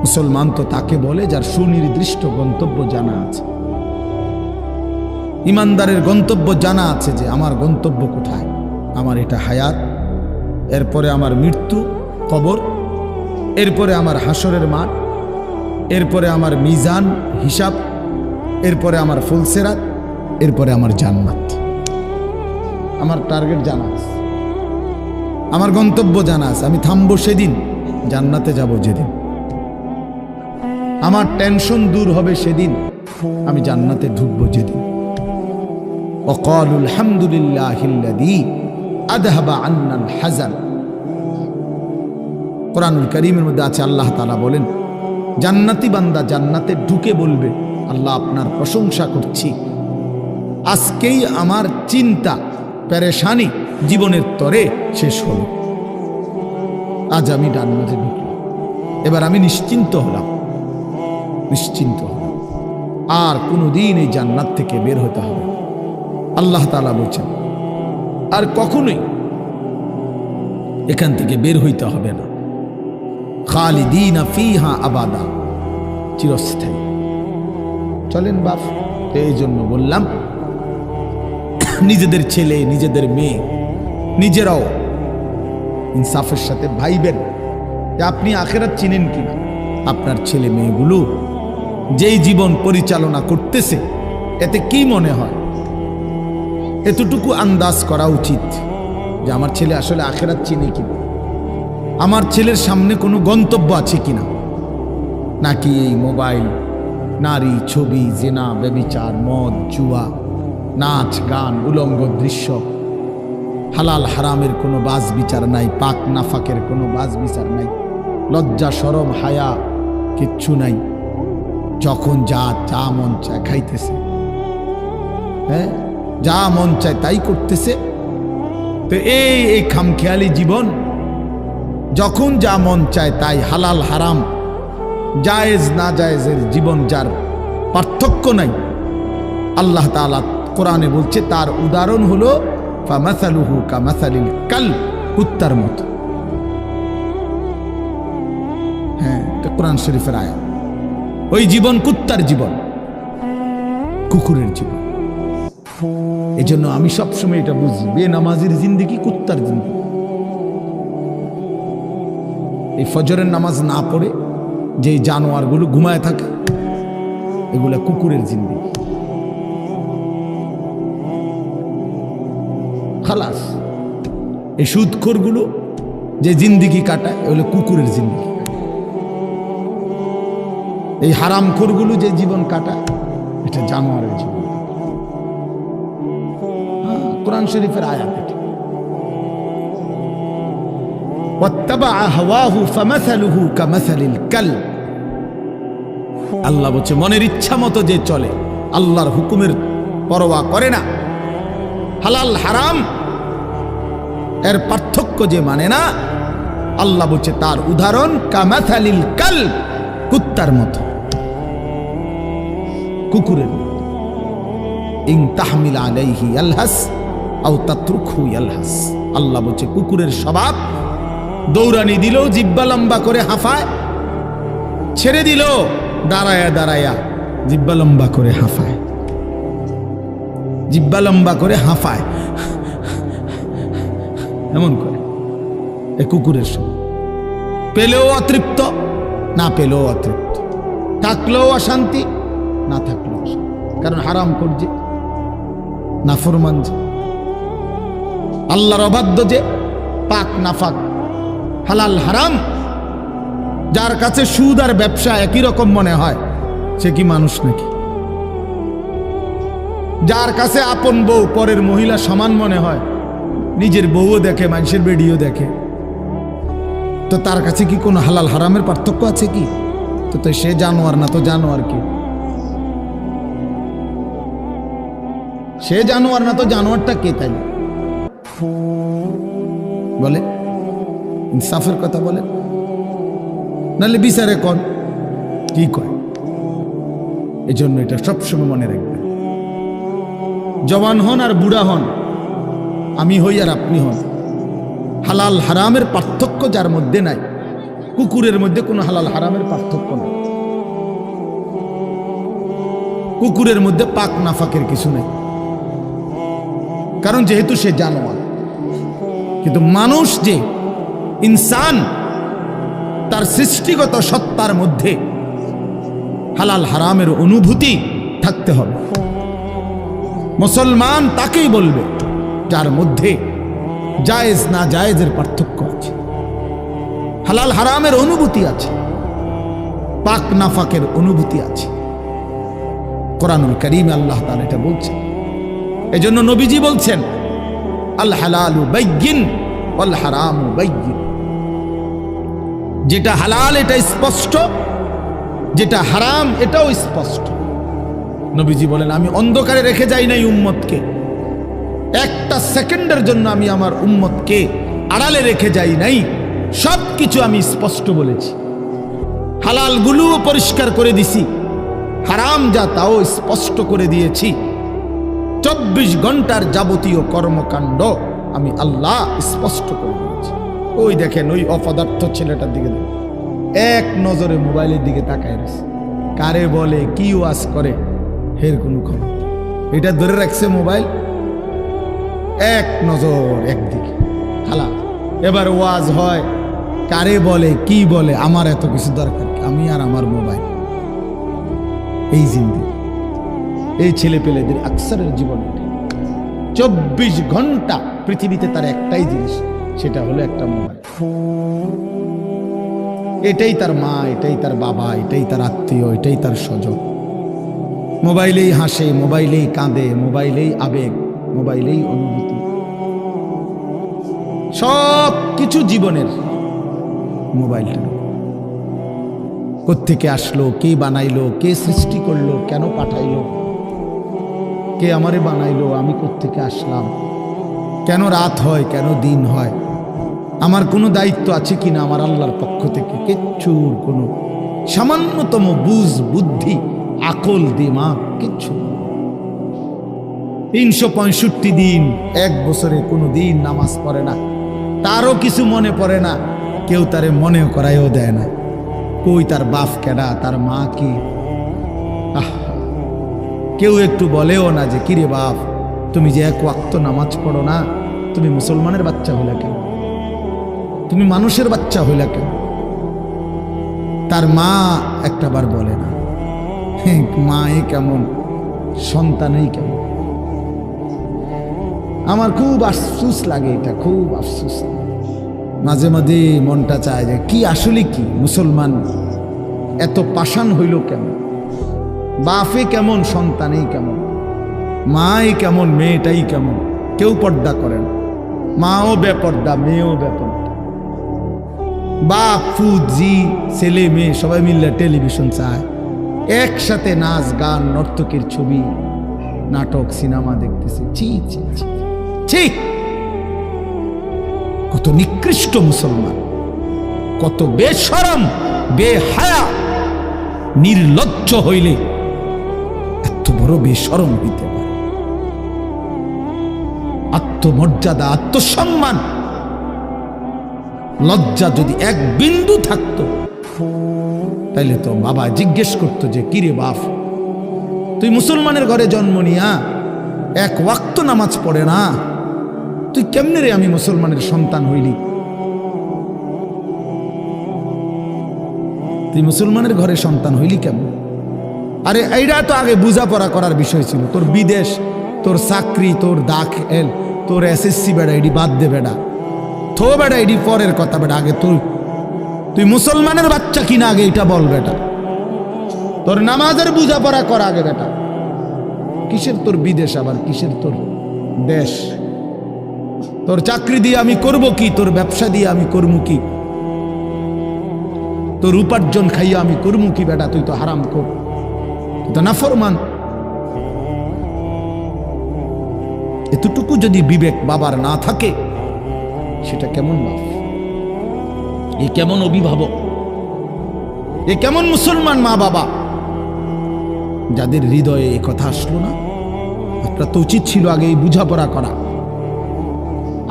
মুসলমান তো তাকে বলে যার সুনির্দিষ্ট গন্তব্য জানা আছে। ইমানদারের গন্তব্য জানা আছে যে আমার গন্তব্য কোথায়, আমার এটা হায়াত, এরপরে আমার মৃত্যু, কবর, এরপরে আমার হাসরের মাঠ, এরপরে আমার মিজান হিসাব, এরপরে আমার ফুলসেরাত, এরপরে আমার জান্নাত। আমার টার্গেট জানা আছে, আমার গন্তব্য জানা আছে। আমি থামবো সেদিন, জান্নাতে যাব যেদিন। আমার টেনশন দূর হবে সেদিন, আমি জান্নাতে ঢুকবো যেদিন। ওয়াকালুল হামদুলিল্লাহিল্লাযী আযহাবা আন্নাল হাযান। কোরআনুল কারীমের মধ্যে আছে, আল্লাহ তাআলা বলেন জান্নাতি বান্দা জান্নাতে ঢুকে বলবে, আল্লাহ আপনার প্রশংসা করছি, আজকেই আমার চিন্তা পেরেশানি জীবনের তরে শেষ হলো। আজ আমি জান্নাতে ঢুকলাম, এবার আমি নিশ্চিন্ত হলাম, নিশ্চিন্ত হলাম, আর কোনোদিন এই জান্নাত থেকে বের হতে হবে। আল্লাহ তাআলা বলছেন আর কখনোই এখান থেকে বের হইতে হবে না। খালিদিনা ফিহা আবাদা, চিরস্থায়ী। চলেন বাপ, এই জন্য বললাম নিজেদের ছেলে, নিজেদের মেয়ে, নিজেরাও ইনসাফের সাথে ভাইবেন যে আপনি আখিরাত চিনেন কিনা। আপনার ছেলে মেয়েগুলো যেই জীবন পরিচালনা করতেছে এতে কি মনে হয়, এতটুকু আন্দাজ করা উচিত যে আমার ছেলে আসলে আখিরাত চিনে কিনা, আমার ছেলের সামনে কোনো গন্তব্য আছে কিনা, নাকি এই মোবাইল, নারী, ছবি, জেনা, ব্যভিচার, মদ, জুয়া, নাচ, গান, উলঙ্গ দৃশ্য, হালাল হারামের কোনো বাজ বিচার নাই, পাক নাফাকের কোনো বাজ বিচার নাই, লজ্জা শরম হায়া কিচ্ছু নাই। যখন যা মন চায় খাইতেছে, হ্যাঁ, যা মন চায় তাই করতেছে। তো এই খামখেয়ালি জীবন, যখন যা মন চায় তাই, হালাল হারাম, জায়েজ না জায়েজের জীবন, যার পার্থক্য নাই, আল্লাহ তাআলা কোরআনে বলছে তার উদাহরণ হলো ফামাসালুহু কামাসালিল কাল, কুত্তার মতো। হ্যাঁ, এটা কোরআন শরীফের আয়াত। ওই জীবন কুত্তার জীবন, কুকুরের জীবন। এই জন্য আমি সবসময় এটা বুঝি, বেনামাজির জিন্দেগি কুত্তার জিন্দেগি। এই ফজরের নামাজ না পড়ে যে জানোয়ারগুলো ঘুমায় থাকে, এগুলা কুকুরের জিন্দেগি। খালাস। এই সুদখোরগুলো যে জিন্দেগি কাটায়, এগুলো কুকুরের জিন্দেগি। এই হারামখোরগুলো যে জীবন কাটায় এটা জানোয়ারের জীবন। কোরআন শরীফের আয়াত এটা। ওয়াত্তাবাআ হাওয়াহু ফামাসালুহু কামাসালিল কালব। আল্লাহ বলছে মনের ইচ্ছা মতো যে চলে, আল্লাহর হুকুমের পরোয়া করে না, হালাল হারাম এর পার্থক্য যে মানে না, আল্লাহ বলছে তার উদাহরণ কামাসালিল কালব, কুত্তার মতো, কুকুরের মতো। ইন তাহমিল আলাইহি ইয়ালহাস আও তাতরুকহু ইয়ালহাস। আল্লাহ বলছে কুকুরের স্বভাব, দৌড়ানি দিল জিব্বা লম্বা করে হাঁফায়, ছেড়ে দিল দাঁড়ায়া দাঁড়ায়া জিব্বা লম্বা করে হাঁফায়, জিব্বা লম্বা করে হাঁফায়, এমন করে। এ কুকুরের স্বভাব। পেলেও অতৃপ্ত, না পেলেও অতৃপ্ত, থাকলেও অশান্তি, না থাকলেও অশান্তি। কারণ হারাম করছে, নাফরমান যে, আল্লাহর অবাধ্য যে, পাক নাফাক, হালাল হারাম, যার কাছে সুদ আর ব্যবসা একই রকম মনে হয়, সে কি মানুষ নাকি? যার কাছে আপন বউ পরের মহিলা সমান মনে হয়, নিজের বউও দেখে, মানুষের বেডিও দেখে, তো তার কাছে কি কোনো হালাল হারামের পার্থক্য আছে কি? তো সে জানোয়ার না তো জানোয়ার কি? সে জানোয়ার না তো জানোয়ারটা কে? তাই বলে, ইনসাফের কথা বলে, নাহলে বিচারে কোন কি কয়? এই জন্য এটা সবসময় মনে রাখবেন, জওয়ান হন আর বুড়া হন, আমি হই আর আপনি হন, হালাল হারামের পার্থক্য যার মধ্যে নাই, কুকুরের মধ্যে কোনো হালাল হারামের পার্থক্য নাই, কুকুরের মধ্যে পাক নাফাকের কিছু নেই, কারণ যেহেতু সে জানোয়ার। কিন্তু মানুষ যে ইনসান, তার সৃষ্টিগত সত্তার মধ্যে হালাল হারামের অনুভূতি থাকতে হবে। মুসলমান তাকেই বলবে যার মধ্যে জায়েজ না জায়েজের পার্থক্য আছে, হালাল হারামের অনুভূতি আছে, পাক নাফাকের অনুভূতি আছে। কোরআনুল কারীমে আল্লাহ তাআলা এটা বলছেন। এজন্য নবীজি বলছেন আল হালালু বাইয়িন ওয়াল হারামু বাইয়িন। যেটা হালাল এটা স্পষ্ট, যেটা হারাম এটাও স্পষ্ট। নবীজি বলেন আমি অন্ধকারে রেখে যাই নাই উম্মতকে, একটা সেকেন্ডের জন্য আমি আমার উম্মতকে আড়ালে রেখে যাই নাই, সব কিছু আমি স্পষ্ট বলেছি। হালাল গুলোও পরিষ্কার করে দিছি, হারাম যা তাও স্পষ্ট করে দিয়েছি। 24 ঘন্টার যাবতীয় কর্মকাণ্ড আমি আল্লাহ স্পষ্ট করে দিয়েছি। ওই দেখেন ওই অপদার্থ ছেলেটার দিকে দেখেন, এক নজরে মোবাইলের দিকে তাকায় রয়েছে, কারে বলে কি ওয়াজ করে এর কোনো খবর। এটা ধরে রাখছে মোবাইল, এক নজর একদিকে খালা। এবার ওয়াজ হয়, কারে বলে কি বলে, আমার এত কিছু দরকার, আমি আর আমার মোবাইল। এই জিন্দেগি, এই ছেলে পেলেদের আকসারের জীবন। 24 ঘন্টা পৃথিবীতে তার একটাই জিনিস, সেটা হলো একটা মোবাইল। এটাই তার মা, এটাই তার বাবা, এটাই তার আত্মীয়, এটাই তার স্বজন। মোবাইলেই হাসে, মোবাইলেই কাঁদে, মোবাইলেই আবেগ, মোবাইলেই অনুভূতি, সব কিছু জীবনের মোবাইলটা। কোত্থেকে আসলো, কে বানাইলো, কে সৃষ্টি করলো, কেন পাঠাইলো, কে আমারে বানাইলো, আমি কোত্থেকে আসলাম, কেন রাত হয়, কেন দিন হয়, আমার কোনো দায়িত্ব আছে কিনা আমার আল্লাহর পক্ষ থেকে, কিচ্ছুর কোনো সামান্যতম বুঝ বুদ্ধি আকল দিমাগ কিচ্ছু। 365 দিন, এক বছরে কোনো দিন নামাজ পড়ে না, তারও কিছু মনে পড়ে না, কেউ তারে মনে করাইও দেয় না। কই তার বাপ কেডা, তার মা কি, কেউ একটু বলেও না যে কিরে বাপ তুমি যে এক ওয়াক্ত নামাজ পড়ো না, তুমি মুসলমানের বাচ্চা হইলা কেন, তুমি মানুষের বাচ্চা হইলা কেন। তার মা একটা বার বলে না, মা এ কেমন, সন্তানই কেমন। আমার খুব আফসোস লাগে, এটা খুব আফসোস। মাঝে মাঝে মনটা চায় যে কি আসলে কি মুসলমান এত পাষাণ হইল কেমন? বাপে কেমন, সন্তানেই কেমন, মাই কেমন, মেয়েটাই কেমন। কেউ পর্দা করেন, মাও বেপর্দা, মেয়েও বেপর্দা। বাপ ফুজি ছেলে মেয়ে সবাই মিলে টেলিভিশন চায়, একসাথে নাচ গান নর্তকীর ছবি নাটক সিনেমা দেখতেছে। ছি ছি ছি ছি! কত নিকৃষ্ট মুসলমান, কত বেশরম বেহায়া নির্লজ্জ হইলে এত বড় বেশরম হইতে পারে? আত্মমর্যাদা, আত্মসম্মান, লজ্জা যদি এক বিন্দু থাকতো তাইলে তো বাবা জিজ্ঞেস করতো যে কিরে বাপ, তুই মুসলমানের ঘরে জন্ম নিয়া এক ওয়াক্ত নামাজ পড়ে না, তুই কেমনে রে আমি মুসলমানের সন্তান হইলি? তুই মুসলমানের ঘরে সন্তান হইলি কেমন? আরে এইটা তো আগে বুঝাপড়া করার বিষয় ছিল। তোর বিদেশ, তোর চাকরি, তোর দাখিল, তোর এসএসসি বেড়া এডি বাদ দে বেড়া, থো বেড়া এডি পরের কথা বেড়া। আগে তুই মুসলমানের বাচ্চা কিনা আগে এটা বল বেটা। তোর নামাজের বুঝাপড়া কর আগে বেটা। কিসের তোর বিদেশ, আবার কিসের তোর দেশ? তোর চাকরি দিয়ে আমি করব কি? তোর ব্যবসা দিয়ে আমি করবো কি? তোর উপার্জন খাইয়া আমি করবো কি বেটা? তুই তো হারাম কর, তুই তো নাফরমান। এতটুকু যদি বিবেক বাবার না থাকে, সেটা কেমন বাপ? এ কেমন অভিভাবক? এ কেমন মুসলমান মা বাবা যাদের হৃদয়ে এ কথা আসলো না? আপনার তো উচিত ছিল আগে এই বুঝাপড়া করা।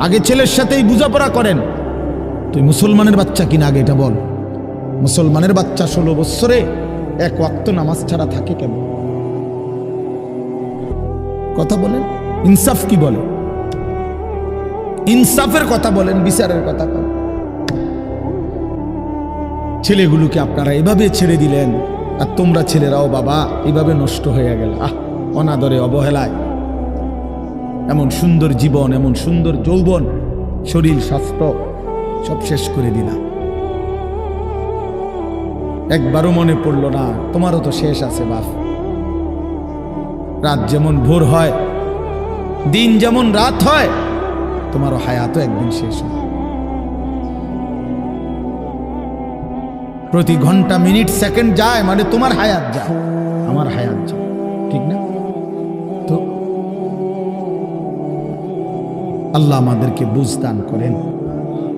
আগে ছেলের সাথেই বুঝাপড়া করেন। তুই মুসলমানের বাচ্চা কিনা আগে এটা বল। মুসলমানের বাচ্চা 16 বৎসরে এক ওয়াক্ত নামাজ ছাড়া থাকে কেন? কথা বলেন, ইনসাফ কি বলে? ইনসাফের কথা বলেন, বিচারের কথা বলেন। ছেলেগুলোকে আপনারা এভাবে ছেড়ে দিলেন, আর তোমরা ছেলেরাও বাবা এভাবে নষ্ট হয়ে গেল। অনাদরে, অবহেলায় এমন সুন্দর জীবন, এমন সুন্দর যৌবন, শরীর স্বাস্থ্য সব শেষ করে দিলাম। একবারও মনে পড়লো না তোমারও তো শেষ আছে বাপ। রাত যেমন ভোর হয়, দিন যেমন রাত হয়, তোমারও হায়াতও একদিন শেষ হয়। প্রতি ঘন্টা, মিনিট, সেকেন্ড যায় মানে তোমার হায়াত যায়, আমার হায়াত যায়, ঠিক না? তো আল্লাহ আমাদেরকে বুঝ দান করেন।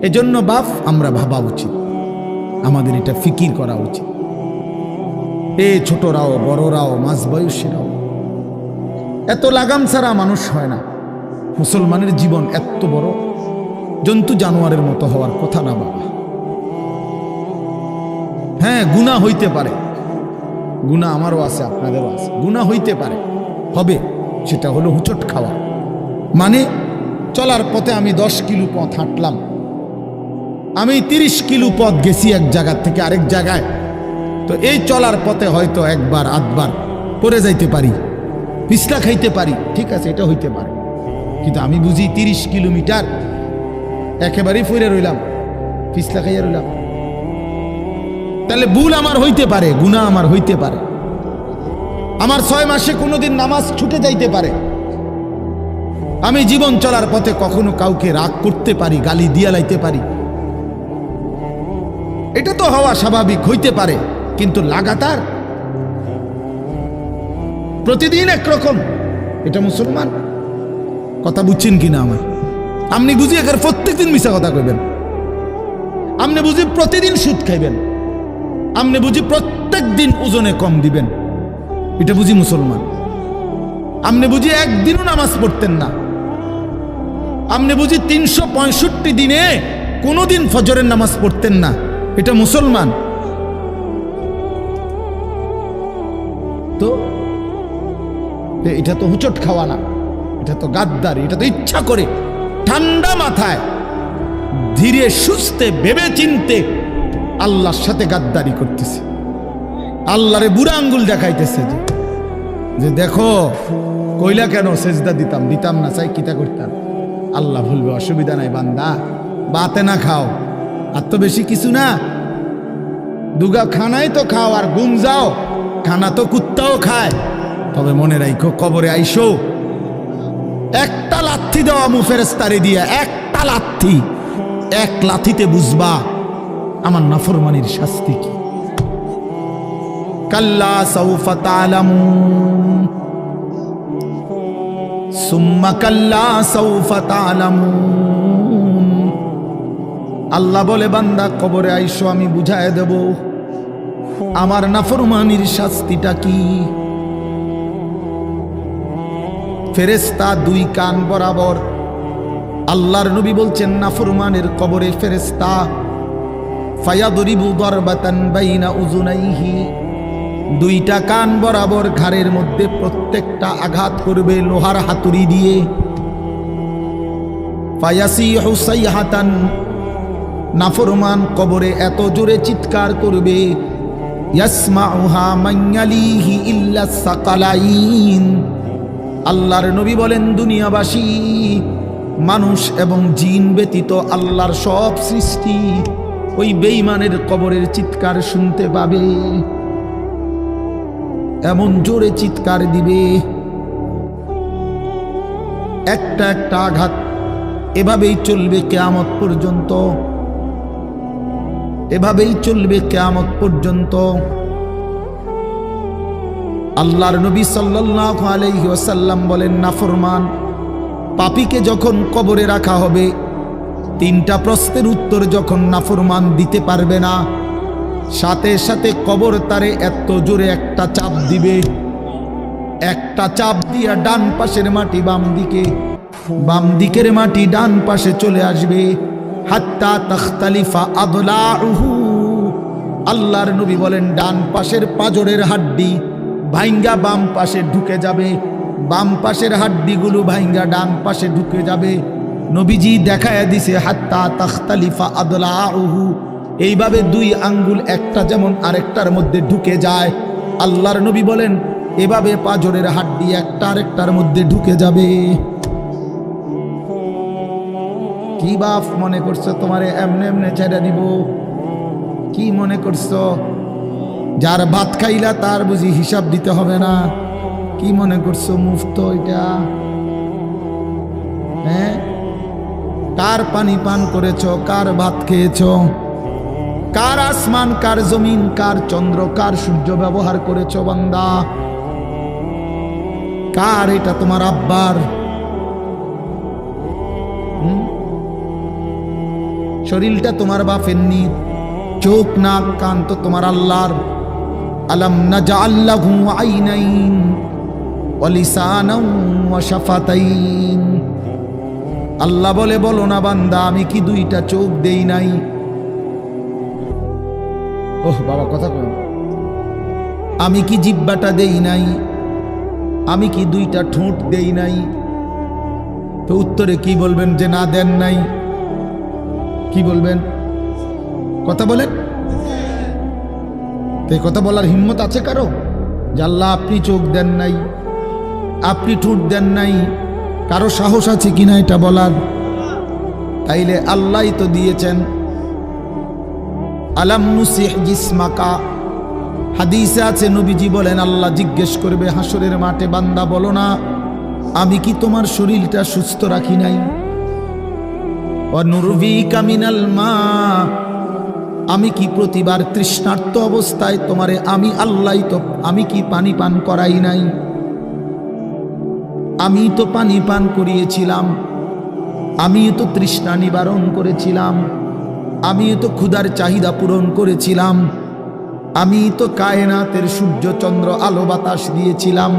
এজন্য বাপ আমরা ভাবা উচিত, আমাদের এটা ফিকির করা উচিত। ছোটরাও, বড়রাও, মাঝ বয়সীরাও, এত লাগাম ছাড়া মানুষ হয় না। মুসলমানের জীবন এত বড়, জন্তু জানোয়ারের মতো হওয়ার কথা না বাবা। হ্যাঁ, গুনাহ হইতে পারে, গুনাহ আমারও আছে, আপনাদেরও আছে, গুনাহ হইতে পারে, হবে। সেটা হলো হুচট খাওয়া। মানে চলার পথে আমি 10 কিলো পথ হাঁটলাম, আমি 30 কিলো পথ গেছি এক জায়গা থেকে আরেক জায়গায়। তো এই চলার পথে হয়তো একবার আধবার পড়ে যাইতে পারি, পিছলা খাইতে পারি, ঠিক আছে, এটা হইতে পারে। কিন্তু আমি বুঝি 30 কিলোমিটার একেবারেই ফিরে রইলাম, পিছলা খাইয়া রইলাম, তাহলে ভুল আমার হইতে পারে, গুনাহ আমার হইতে পারে। আমার 6 মাসে কোনোদিন নামাজ ছুটে যাইতে পারে। আমি জীবন চলার পথে কখনো কাউকে রাগ করতে পারি, গালি দিয়া লাইতে পারি, এটা তো হওয়া স্বাভাবিক, হইতে পারে। কিন্তু লাগাতার প্রতিদিন একরকম, এটা মুসলমান? কথা বুঝছেন কিনা আমার? আপনি বুঝি এখানে প্রত্যেকদিন মিশা কথা কইবেন, আপনি বুঝি প্রতিদিন সুদ খাইবেন, আপনি বুঝি প্রত্যেক দিন ওজনে কম দিবেন, এটা বুঝি মুসলমান? আপনি বুঝি একদিনও নামাজ পড়তেন না, আপনি বুঝি 365 দিনে কোনোদিন ফজরের নামাজ পড়তেন না, এটা মুসলমান? তো এটা তো হুচট খাওয়া না, এটা তো গাদ্দারি, এটা তো ইচ্ছা করে ঠান্ডা মাথায় ধীরে সুস্থে ভেবে চিনতে আল্লাহর সাথে গাদ্দারি করতেছে, আল্লাহরে বুড়া আঙ্গুল দেখাইতেছে যে দেখো কইলা কেন সেজদা দিতাম না, চাই কিতা করতাম, আল্লাহ বলবে অসুবিধা নাই বান্দা, বাতে না খাও, আর তো বেশি কিছু না, দুগা খানাই তো খাও আর ঘুম যাও, খানা তো কুত্তাও খায়। তবে মনে রাখো কবরে আইসো একটা লাথি দেওয়া ফেরেশতারে দিয়া, একটা লাথি, এক লাথিতে বুঝবা আমার নাফরমানির শাস্তি কি। কাল্লা সাউফা তা'লামুন সুম্মা কাল্লা সাউফা তা'লামুন। আল্লাহ বলে বান্দা কবরে আইসো, আমি বুঝায় দেব আমার নাফরমানির শাস্তিটা কি। ফেরেশতা দুই কান বরাবর। আল্লাহর নবী বলছেন নাফরমানের কবরে ফেরেশতা ফায়াদরিবু দারবাতান বাইনা উযুনাইহি, দুইটা কান বরাবর ঘাড়ের মধ্যে প্রত্যেকটা আঘাত করবে লোহার হাতুড়ি দিয়ে। ফায়াসিহু সাইহাতান, নাফরমান কবরে এত জোরে চিৎকার করবে ইয়াসমাউহা মান ইয়ালিহি ইল্লা সাকালাইন। আল্লাহর নবী বলেন দুনিয়াবাসী মানুষ এবং জিন ব্যতীত আল্লাহর সব সৃষ্টি ওই বেঈমানের কবরের চিৎকার শুনতে পাবে, এমন জোরে চিৎকার দিবে। একটা একটা আঘাত এভাবেই চলবে কিয়ামত পর্যন্ত, এভাবেই চলবে কিয়ামত পর্যন্ত। আল্লাহর নবী সাল্লাল্লাহু আলাইহি ওয়াসাল্লাম বলেন নাফরমান পাপীকে যখন কবরে রাখা হবে, তিনটা প্রশ্নের উত্তর যখন নাফরমান দিতে পারবে না, সাথে সাথে কবর তারে এত জোরে একটা চাপ দিবে, একটা চাপ দিয়া ডান পাশের মাটি বাম দিকে, বাম দিকের মাটি ডান পাশে চলে আসবে। হাত্তা তাখতালিফা আদলাউহু, আল্লাহর নবী বলেন ডান পাশের পাঁজরের হাড্ডি ভাইঙ্গা বাম পাশে ঢুকে যাবে, বাম পাশের হাড্ডিগুলো ভাইঙ্গা ডান পাশে ঢুকে যাবে। নবীজি দেখায় দিছে হাত্তা তাখতালিফা আদলাউহু, এইভাবে দুই আঙ্গুল একটা যেমন আরেকটার মধ্যে ঢুকে যায়, আল্লাহর নবী বলেন এভাবে পাঁজরের হাড্ডি একটা আরেকটার মধ্যে ঢুকে যাবে। কি বাপ মনে করছো তোমারে এমনে এমনে ছেড়ে দিব? কি মনে করছো যার ভাত খাইলা তার বুঝি হিসাব দিতে হবে না? কি মনে করছো মুফত এটা? হ্যাঁ, কার পানি পান করেছো, কার ভাত খেয়েছো, কার আসমান, কার জমিন, কার চন্দ্র, কার সূর্য ব্যবহার করেছো বান্দা? কার এটা? তোমার আব্বার? শরীরটা তোমার বাপের নি, চোখ নাক কান তো তোমার আল্লাহর। আলাম নাজআল লাহু আইনাইন ওয়া লিসানান ওয়া শাফাতাইন। আল্লাহ বলে বলো না বান্দা আমি কি দুইটা চোখ দেই নাই? ওহ বাবা কথা কই, আমি কি জিহ্বাটা দেই নাই? আমি কি দুইটা ঠোঁট দেই নাই? তো উত্তরে কি বলবেন যে না দেন নাই? কি বলবেন? কথা বলেন। তো কথা বলার হিম্মত আছে কারো যে আল্লাহ আপনি চোখ দেন নাই, আপনি ঠোঁট দেন নাই? কারো সাহস আছে কিনা এটা বলার? তাইলে আল্লাহই তো দিয়েছেন। আলাম নুসিহ জিসমাকা, হাদিসে আছে নবীজি বলেন আল্লাহ জিজ্ঞেস করবে হাসরের মাঠে বান্দা বলো না আমি কি তোমার শরীরটা সুস্থ রাখি নাই? ওয়া নুরভিকা মিনাল মা, আমি কি প্রতিবার তৃষ্ণার্ত অবস্থায় তোমারে আমি আল্লাহ তো আমি কি পানি পান করাই নাই? আমি তো পানি পান করিয়েছিলাম, আমি তো তৃষ্ণা নিবারণ করেছিলাম, আমি তো ক্ষুধার চাহিদা পূরণ করেছিলাম, আমি তো কায়নাতের সূর্য চন্দ্র আলো বাতাস দিয়েছিলাম।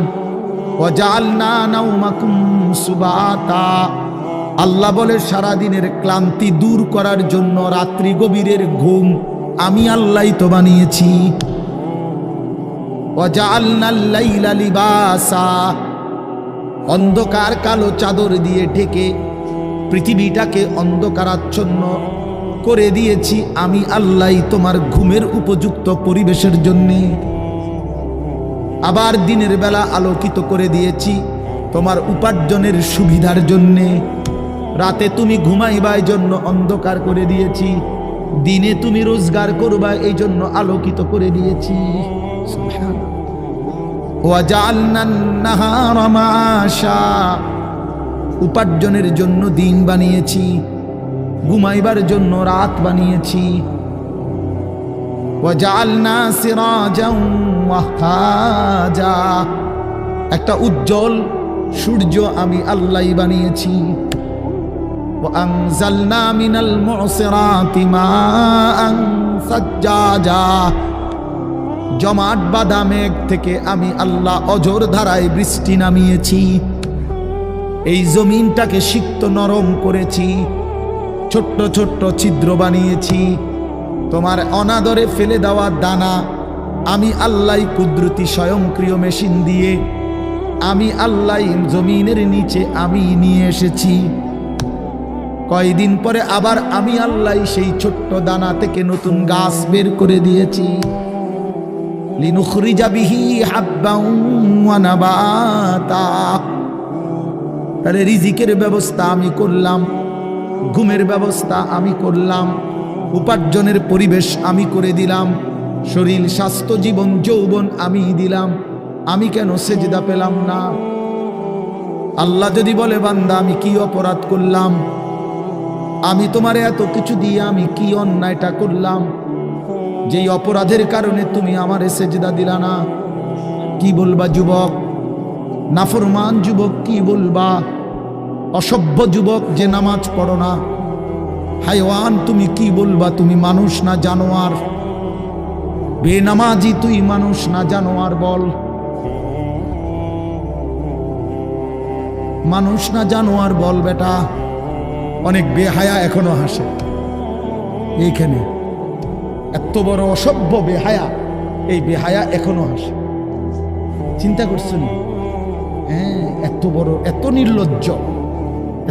ওয়াজআলনা নাওমাকুম সুবাতা, আল্লাহ বলে সারাদিনের ক্লান্তি দূর করার জন্য রাত্রি গভীরের ঘুম আমি আল্লাহই তো বানিয়েছি। ওয়াজআলনাল লাইলা লিবাসা, অন্ধকার কালো চাদর দিয়ে ঢেকে পৃথিবীটাকে অন্ধকারাচ্ছন্ন করে দিয়েছি আমি আল্লাহই তোমার ঘুমের উপযুক্ত পরিবেশের জন্যে। আবার দিনের বেলা আলোকিত করে দিয়েছি তোমার উপার্জনের সুবিধার জন্যে। রাতে তুমি ঘুমাইবার জন্য অন্ধকার করে দিয়েছি। দিনে তুমি রোজগার করবা এই জন্য আলোকিত করে দিয়েছি। সুবহানাল্লাহ। ওয়াজআলনান নাহারা মাআশা, উপার্জনের জন্য দিন বানিয়েছি, ঘুমাইবার জন্য রাত বানিয়েছি। ওয়াজআলনা সিরাজাও ওয়াহাজা, একটা উজ্জ্বল সূর্য আমি আল্লাহই বানিয়েছি। وأنزلنا من المعصرات ماء ثجاجا, জমাট বাঁধা মেঘ থেকে আমি আল্লাহ অঝোর ধারায় বৃষ্টি নামিয়েছি। এই জমিনটাকে সিক্ত নরম করেছি, ছোট্ট ছোট্ট ছিদ্র বানিয়েছি। তোমার অনাদরে ফেলে দেওয়া দানা আমি আল্লাহ কুদরতি স্বয়ংক্রিয় মেশিন দিয়ে আমি আল্লাহ জমিনের নিচে আমি নিয়ে এসেছি। কয়দিন পরে আবার আমি আল্লাহ সেই ছোট্ট দানা থেকে নতুন গাছ বের করে দিয়েছি। লিনুখরিজা বিহি হাব্বান ওয়া নাবাতা, তাহলে রিজিকের ব্যবস্থা আমি করলাম, ঘুমের ব্যবস্থা আমি করলাম, উপার্জনের পরিবেশ আমি করে দিলাম, শরীর স্বাস্থ্য জীবন যৌবন আমি দিলাম। আমি কেন সেজদা পেলাম না? আল্লাহ যদি বলে বান্দা আমি কি অপরাধ করলাম, আমি তোমারে এত কিছু দিয়ে আমি কি অন্যায়টা করলাম যেই অপরাধের কারণে তুমি আমারে সেজদা দিলা না? কি বলবা যুবক? নাফরমান যুবক কি বলবা? অসভ্য যুবক যে নামাজ পড়ো না, হাইওয়ান তুমি কি বলবা? তুমি মানুষ না জানোয়ার? বেনামাজি তুই মানুষ না জানোয়ার? বল, মানুষ না জানোয়ার? বল বেটা। অনেক বেহায়া এখনো হাসে এইখানে, এত বড় অসভ্য বেহায়া, এই বেহায়া এখনো হাসে। চিন্তা করছো নি? হ্যাঁ, এত বড়, এত নির্লজ্জ,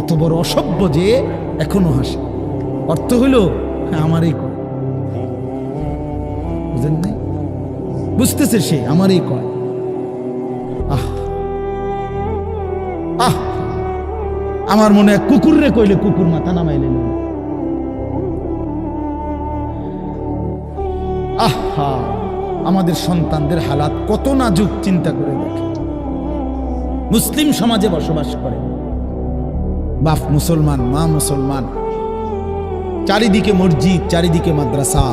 এত বড় অসভ্য যে এখনো হাসে। অর্থ হইল আমারই কয়, বুঝেন নাই? বুঝতেছে সে আমারই কয়। আহ আহ, আমার মনে হয় কুকুর রে কইলে কুকুর মাথা নামাইলে। আহা, আমাদের সন্তানদের হালাত কত নাজুক, চিন্তা করে দেখে। মুসলিম সমাজে বসবাস করে, বাপ মুসলমান, মা মুসলমান, চারিদিকে মসজিদ, চারিদিকে মাদ্রাসা,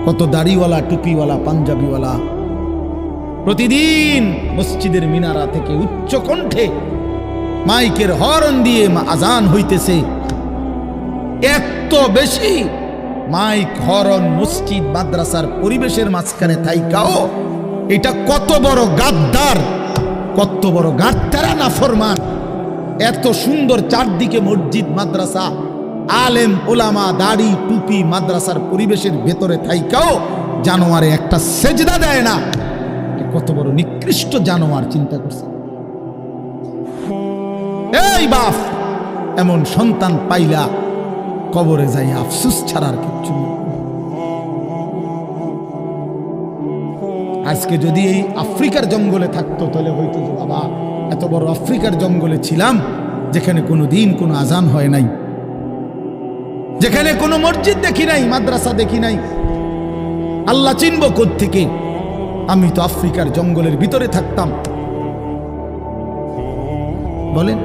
কত দাড়িওয়ালা, টুপিওয়ালা, পাঞ্জাবিওয়ালা। প্রতিদিন মসজিদের মিনারা থেকে উচ্চ কণ্ঠে মাইকের হর্ন দিয়ে আজান হইতেছে। এত বেশি মাইক, হর্ন, মসজিদ, মাদ্রাসার পরিবেশের মাঝখানে থাইকাও এটা কত বড় গাদ্দার, কত বড় গাদ্দারা নাফরমান। এত সুন্দর চারদিকে মসজিদ, মাদ্রাসা, আলেম ওলামা, দাড়ি, টুপি, মাদ্রাসার পরিবেশের ভেতরে থাইকাও জানোয়ারে একটা সেজদা দেয় না। কত বড় নিকৃষ্ট জানোয়ার, চিন্তা করছে। এই বাপ, এমন সন্তান পাইলা কবরে যাই আফসোস ছাড়ার কিচ্ছু নেই। আজকে যদি এই আফ্রিকার জঙ্গলে থাকতো তাহলে হয়তো যে বাবা এত বড় আফ্রিকার জঙ্গলে ছিলাম যেখানে কোনো দিন কোনো আজান হয় নাই, যেখানে কোনো মসজিদ দেখি নাই, মাদ্রাসা দেখি নাই, আল্লাহ চিনব কোত্থেকে? আমি তো আফ্রিকার জঙ্গলের ভিতরে থাকতাম। বলেন,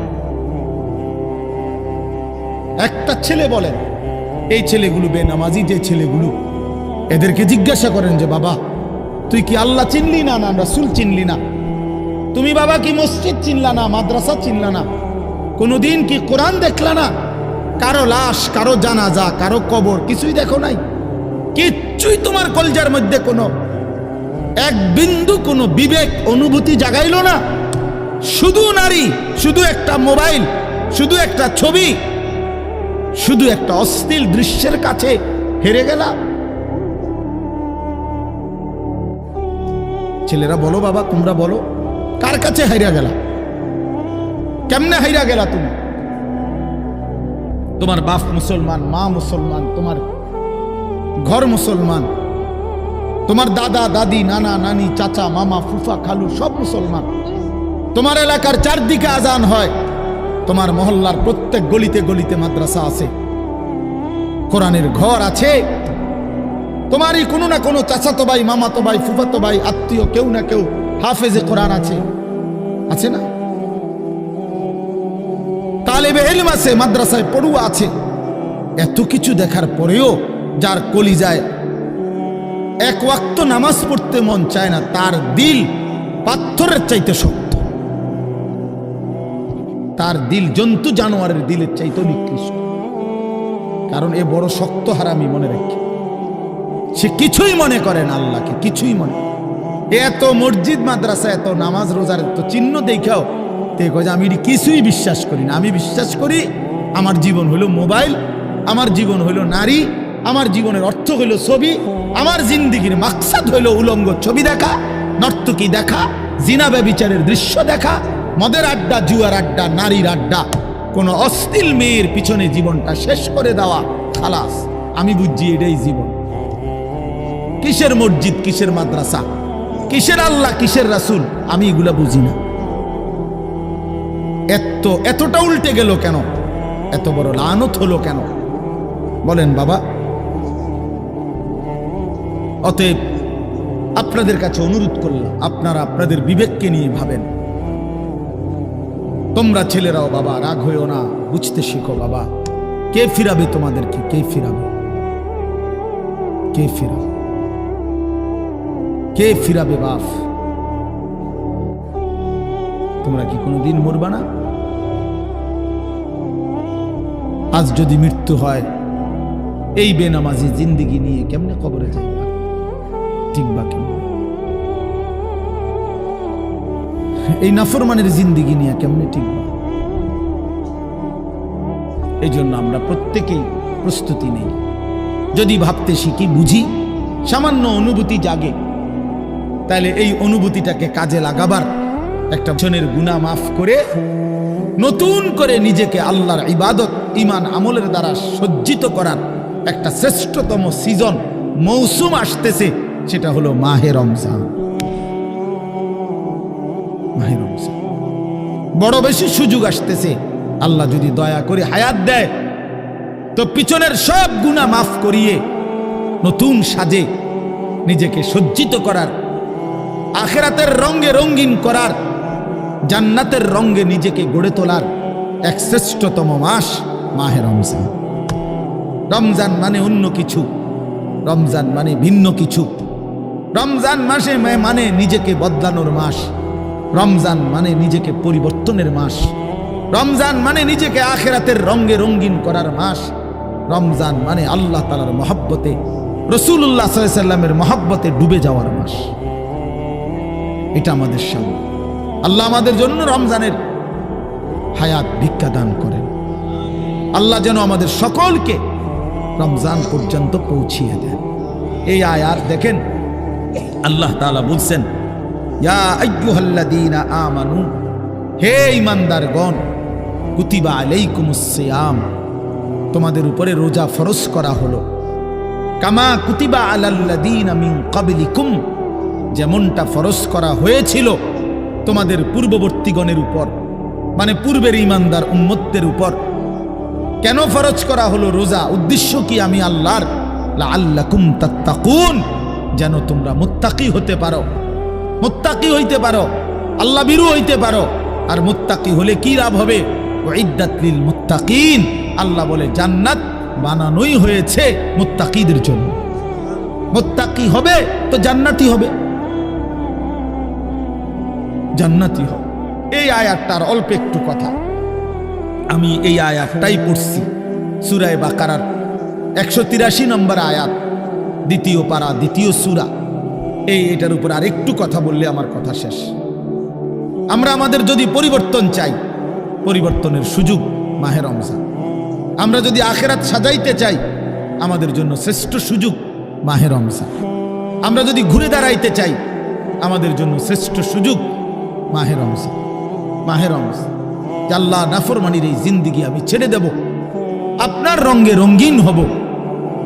একটা ছেলে বলেন, এই ছেলেগুলো বেনামাজি যে ছেলেগুলো, এদেরকে জিজ্ঞাসা করেন যে বাবা তুই কি আল্লাহ চিনলি না, না রাসূল চিনলি না? তুমি বাবা কি মসজিদ চিনলা না, মাদ্রাসা চিনলা না? কোনোদিন কি কোরআন দেখলা না? কারো লাশ, কারো জানাজা, কারো কবর কিছুই দেখো নাই? কিচ্ছুই তোমার কলজার মধ্যে কোনো এক বিন্দু কোনো বিবেক অনুভূতি জাগাইলো না? শুধু নারী, শুধু একটা মোবাইল, শুধু একটা ছবি, শুধু একটা অশ্লীল দৃশ্যের কাছে হেরে গেলা। ছেলেরা বলো বাবা, তোমরা বলো, কার কাছে হাইরা গেলা? কেমনে হাইরা গেলা তুমি? তোমার বাপ মুসলমান, মা মুসলমান, তোমার ঘর মুসলমান, তোমার দাদা দাদি, নানা নানি, চাচা মামা, ফুফা খালু সব মুসলমান। তোমার এলাকার চারদিকে আজান হয়, তোমার মহল্লার প্রত্যেক গলিতে গলিতে মাদ্রাসা আছে। কোরআনের ঘর আছে, তোমারই কোনো না কোনো চাচাতো ভাই, মামাতো ভাই, ফুফাতো ভাই, আত্মীয় কেউ না কেউ হাফেজে কোরআন আছে, আছে না? তালেবে ইলম আছে, মাদ্রাসায় পড়ুয়া আছে। এত কিছু দেখার পরেও যার কলিজায় এক ওয়াক্ত নামাজ পড়তে মন চায় না, তার দিল পাথরের চাইতে শক্ত, তার দিল জন্তু জানোয়ারের দিলের চাইতে নিকৃষ্ট। কারণ এ বড় শক্ত হারামি, মনে রাখি। সে কিছুই মনে করে না আল্লাহকে, কিছুই মনে। এত মসজিদ মাদ্রাসা, এত নামাজ রোজার এত চিহ্ন দেখাও আমি কিছুই বিশ্বাস করি না। আমি বিশ্বাস করি আমার জীবন হলো মোবাইল, আমার জীবন হলো নারী, আমার জীবনের অর্থ হলো ছবি, আমার জিন্দিগির মাকসাদ হলো উলঙ্গ ছবি দেখা, নর্তকী দেখা, জিনা ব্যভিচারের দৃশ্য দেখা, মদের আড্ডা, জুয়ার আড্ডা, নারীর আড্ডা, কোন অশ্লীল মেয়ের পিছনে জীবনটা শেষ করে দেওয়া, খালাস। আমি বুঝছি এটাই জীবন। কিসের মসজিদ, কিসের মাদ্রাসা, কিসের আল্লাহ, কিসের রাসূল, আমি এগুলা বুঝি না। এতটা উল্টে গেল কেন? এত বড় লানত হলো কেন বলেন বাবা? অতএব আপনাদের কাছে অনুরোধ করলাম, আপনারা আপনাদের বিবেককে নিয়ে ভাবেন। তোমরা ছেলেরাও বাবা রাগ হইও না, বুঝতে শিখো বাবা। কে ফিরাবে তোমাদেরকে? কে ফিরাবে? কে ফিরাবে? কে ফিরাবে বাপ? তোমরা কি কোনোদিন মরবা না? আজ যদি মৃত্যু হয়, এই বেনামাজি জিন্দিগি নিয়ে কেমনে কবরে যাইবা? ঠিক বা কেমন? এই নাফরমানের জিন্দিগি নিয়ে কেমনে টিকবা? এই জন্য আমরা প্রত্যেকেই প্রস্তুতি নেই। যদি ভাবতে শিখি, বুঝি, সামান্য অনুভূতি জাগে, তাহলে এই অনুভূতিটাকে কাজে লাগাবার, একটা জনের গুনাহ মাফ করে নতুন করে নিজেকে আল্লাহর ইবাদত, ঈমান, আমলের দ্বারা সজ্জিত করার একটা শ্রেষ্ঠতম সিজন, মৌসুম আসতেছে। সেটা হলো মাহে রমজান। মাহে রমজান বড় বেশি সুযোগ আসতেছে। আল্লাহ যদি দয়া করে হায়াত দেয়, তো পিছনের সব গুনাহ মাফ করিয়ে নতুন সাজে নিজেকে সজ্জিত করার, আখিরাতের রঙে রঙিন করার, জান্নাতের রঙে নিজেকে গড়ে তোলার এক শ্রেষ্ঠতম মাস মাহে রমজান। রমজান মানে অন্য কিছু, রমজান মানে ভিন্ন কিছু। রমজান মাসে মানে নিজেকে বদলানোর মাস, রমজান মানে নিজেকে পরিবর্তনের মাস, রমজান মানে নিজেকে আখিরাতের রঙে রঙিন করার মাস, রমজান মানে আল্লাহ তাআলার মহব্বতে, রাসূলুল্লাহ সাল্লাল্লাহু আলাইহি ওয়াসাল্লামের মহব্বতে ডুবে যাওয়ার মাস। এটা আমাদের সামনে। আল্লাহ আমাদের জন্য রমজানের হায়াত ভিক্ষা দান করেন। আল্লাহ যেন আমাদের সকলকে রমজান পর্যন্ত পৌঁছিয়ে দেন। এই আয়াত দেখেন, আল্লাহ তাআলা বলছেন, ইয়া আইয়ুহাল্লাযীনা আমানু, হে ঈমানদারগণ, কুতিবা আলাইকুমুস সিয়াম, তোমাদের উপরে রোজা ফরজ করা হলো, কামা কুতিবা আলাল্লাযীনা মিন ক্বাবলিকুম, যেমনটা ফরজ করা হয়েছিল তোমাদের পূর্ববর্তীগণের উপর, মানে পূর্বের ঈমানদার উম্মতদের উপর। কেন ফরজ করা হলো রোজা? উদ্দেশ্য কি? আমি আল্লাহর, লাআল্লাকুম তাত্তাকুন, যেন তোমরা মুত্তাকি হতে পারো, মুত্তাকি হইতে পারো, আল্লাহ ভীরু হইতে পারো। আর মুত্তাকি হলে কি লাভ হবে? উইদ্দাত লিল মুত্তাকিন, আল্লাহ বলে জান্নাত বানানোই হয়েছে মুত্তাকিদের জন্য। মুত্তাকি হবে তো জান্নাতি হবে, জান্নাতি হবে। এই আয়াতটার অল্প একটু কথা, আমি এই আয়াতটাই পড়ছি সূরা বাকারার 183 নম্বর আয়াত, দ্বিতীয় পারা, দ্বিতীয় সূরা। এটার উপর আর একটু কথা বললে আমার কথা শেষ। আমরা আমাদের যদি পরিবর্তন চাই, পরিবর্তনের সুযোগ মাহে রমজান। আমরা যদি আখিরাত সাজাইতে চাই, আমাদের জন্য শ্রেষ্ঠ সুযোগ মাহে রমজান। আমরা যদি ঘুরে দাঁড়াইতে চাই, আমাদের জন্য শ্রেষ্ঠ সুযোগ মাহে রমজান। মাহে রমজান, আল্লাহ নাফরমানির এই জিন্দিগি আমি ছেড়ে দেব, আপনার রঙে রঙিন হব,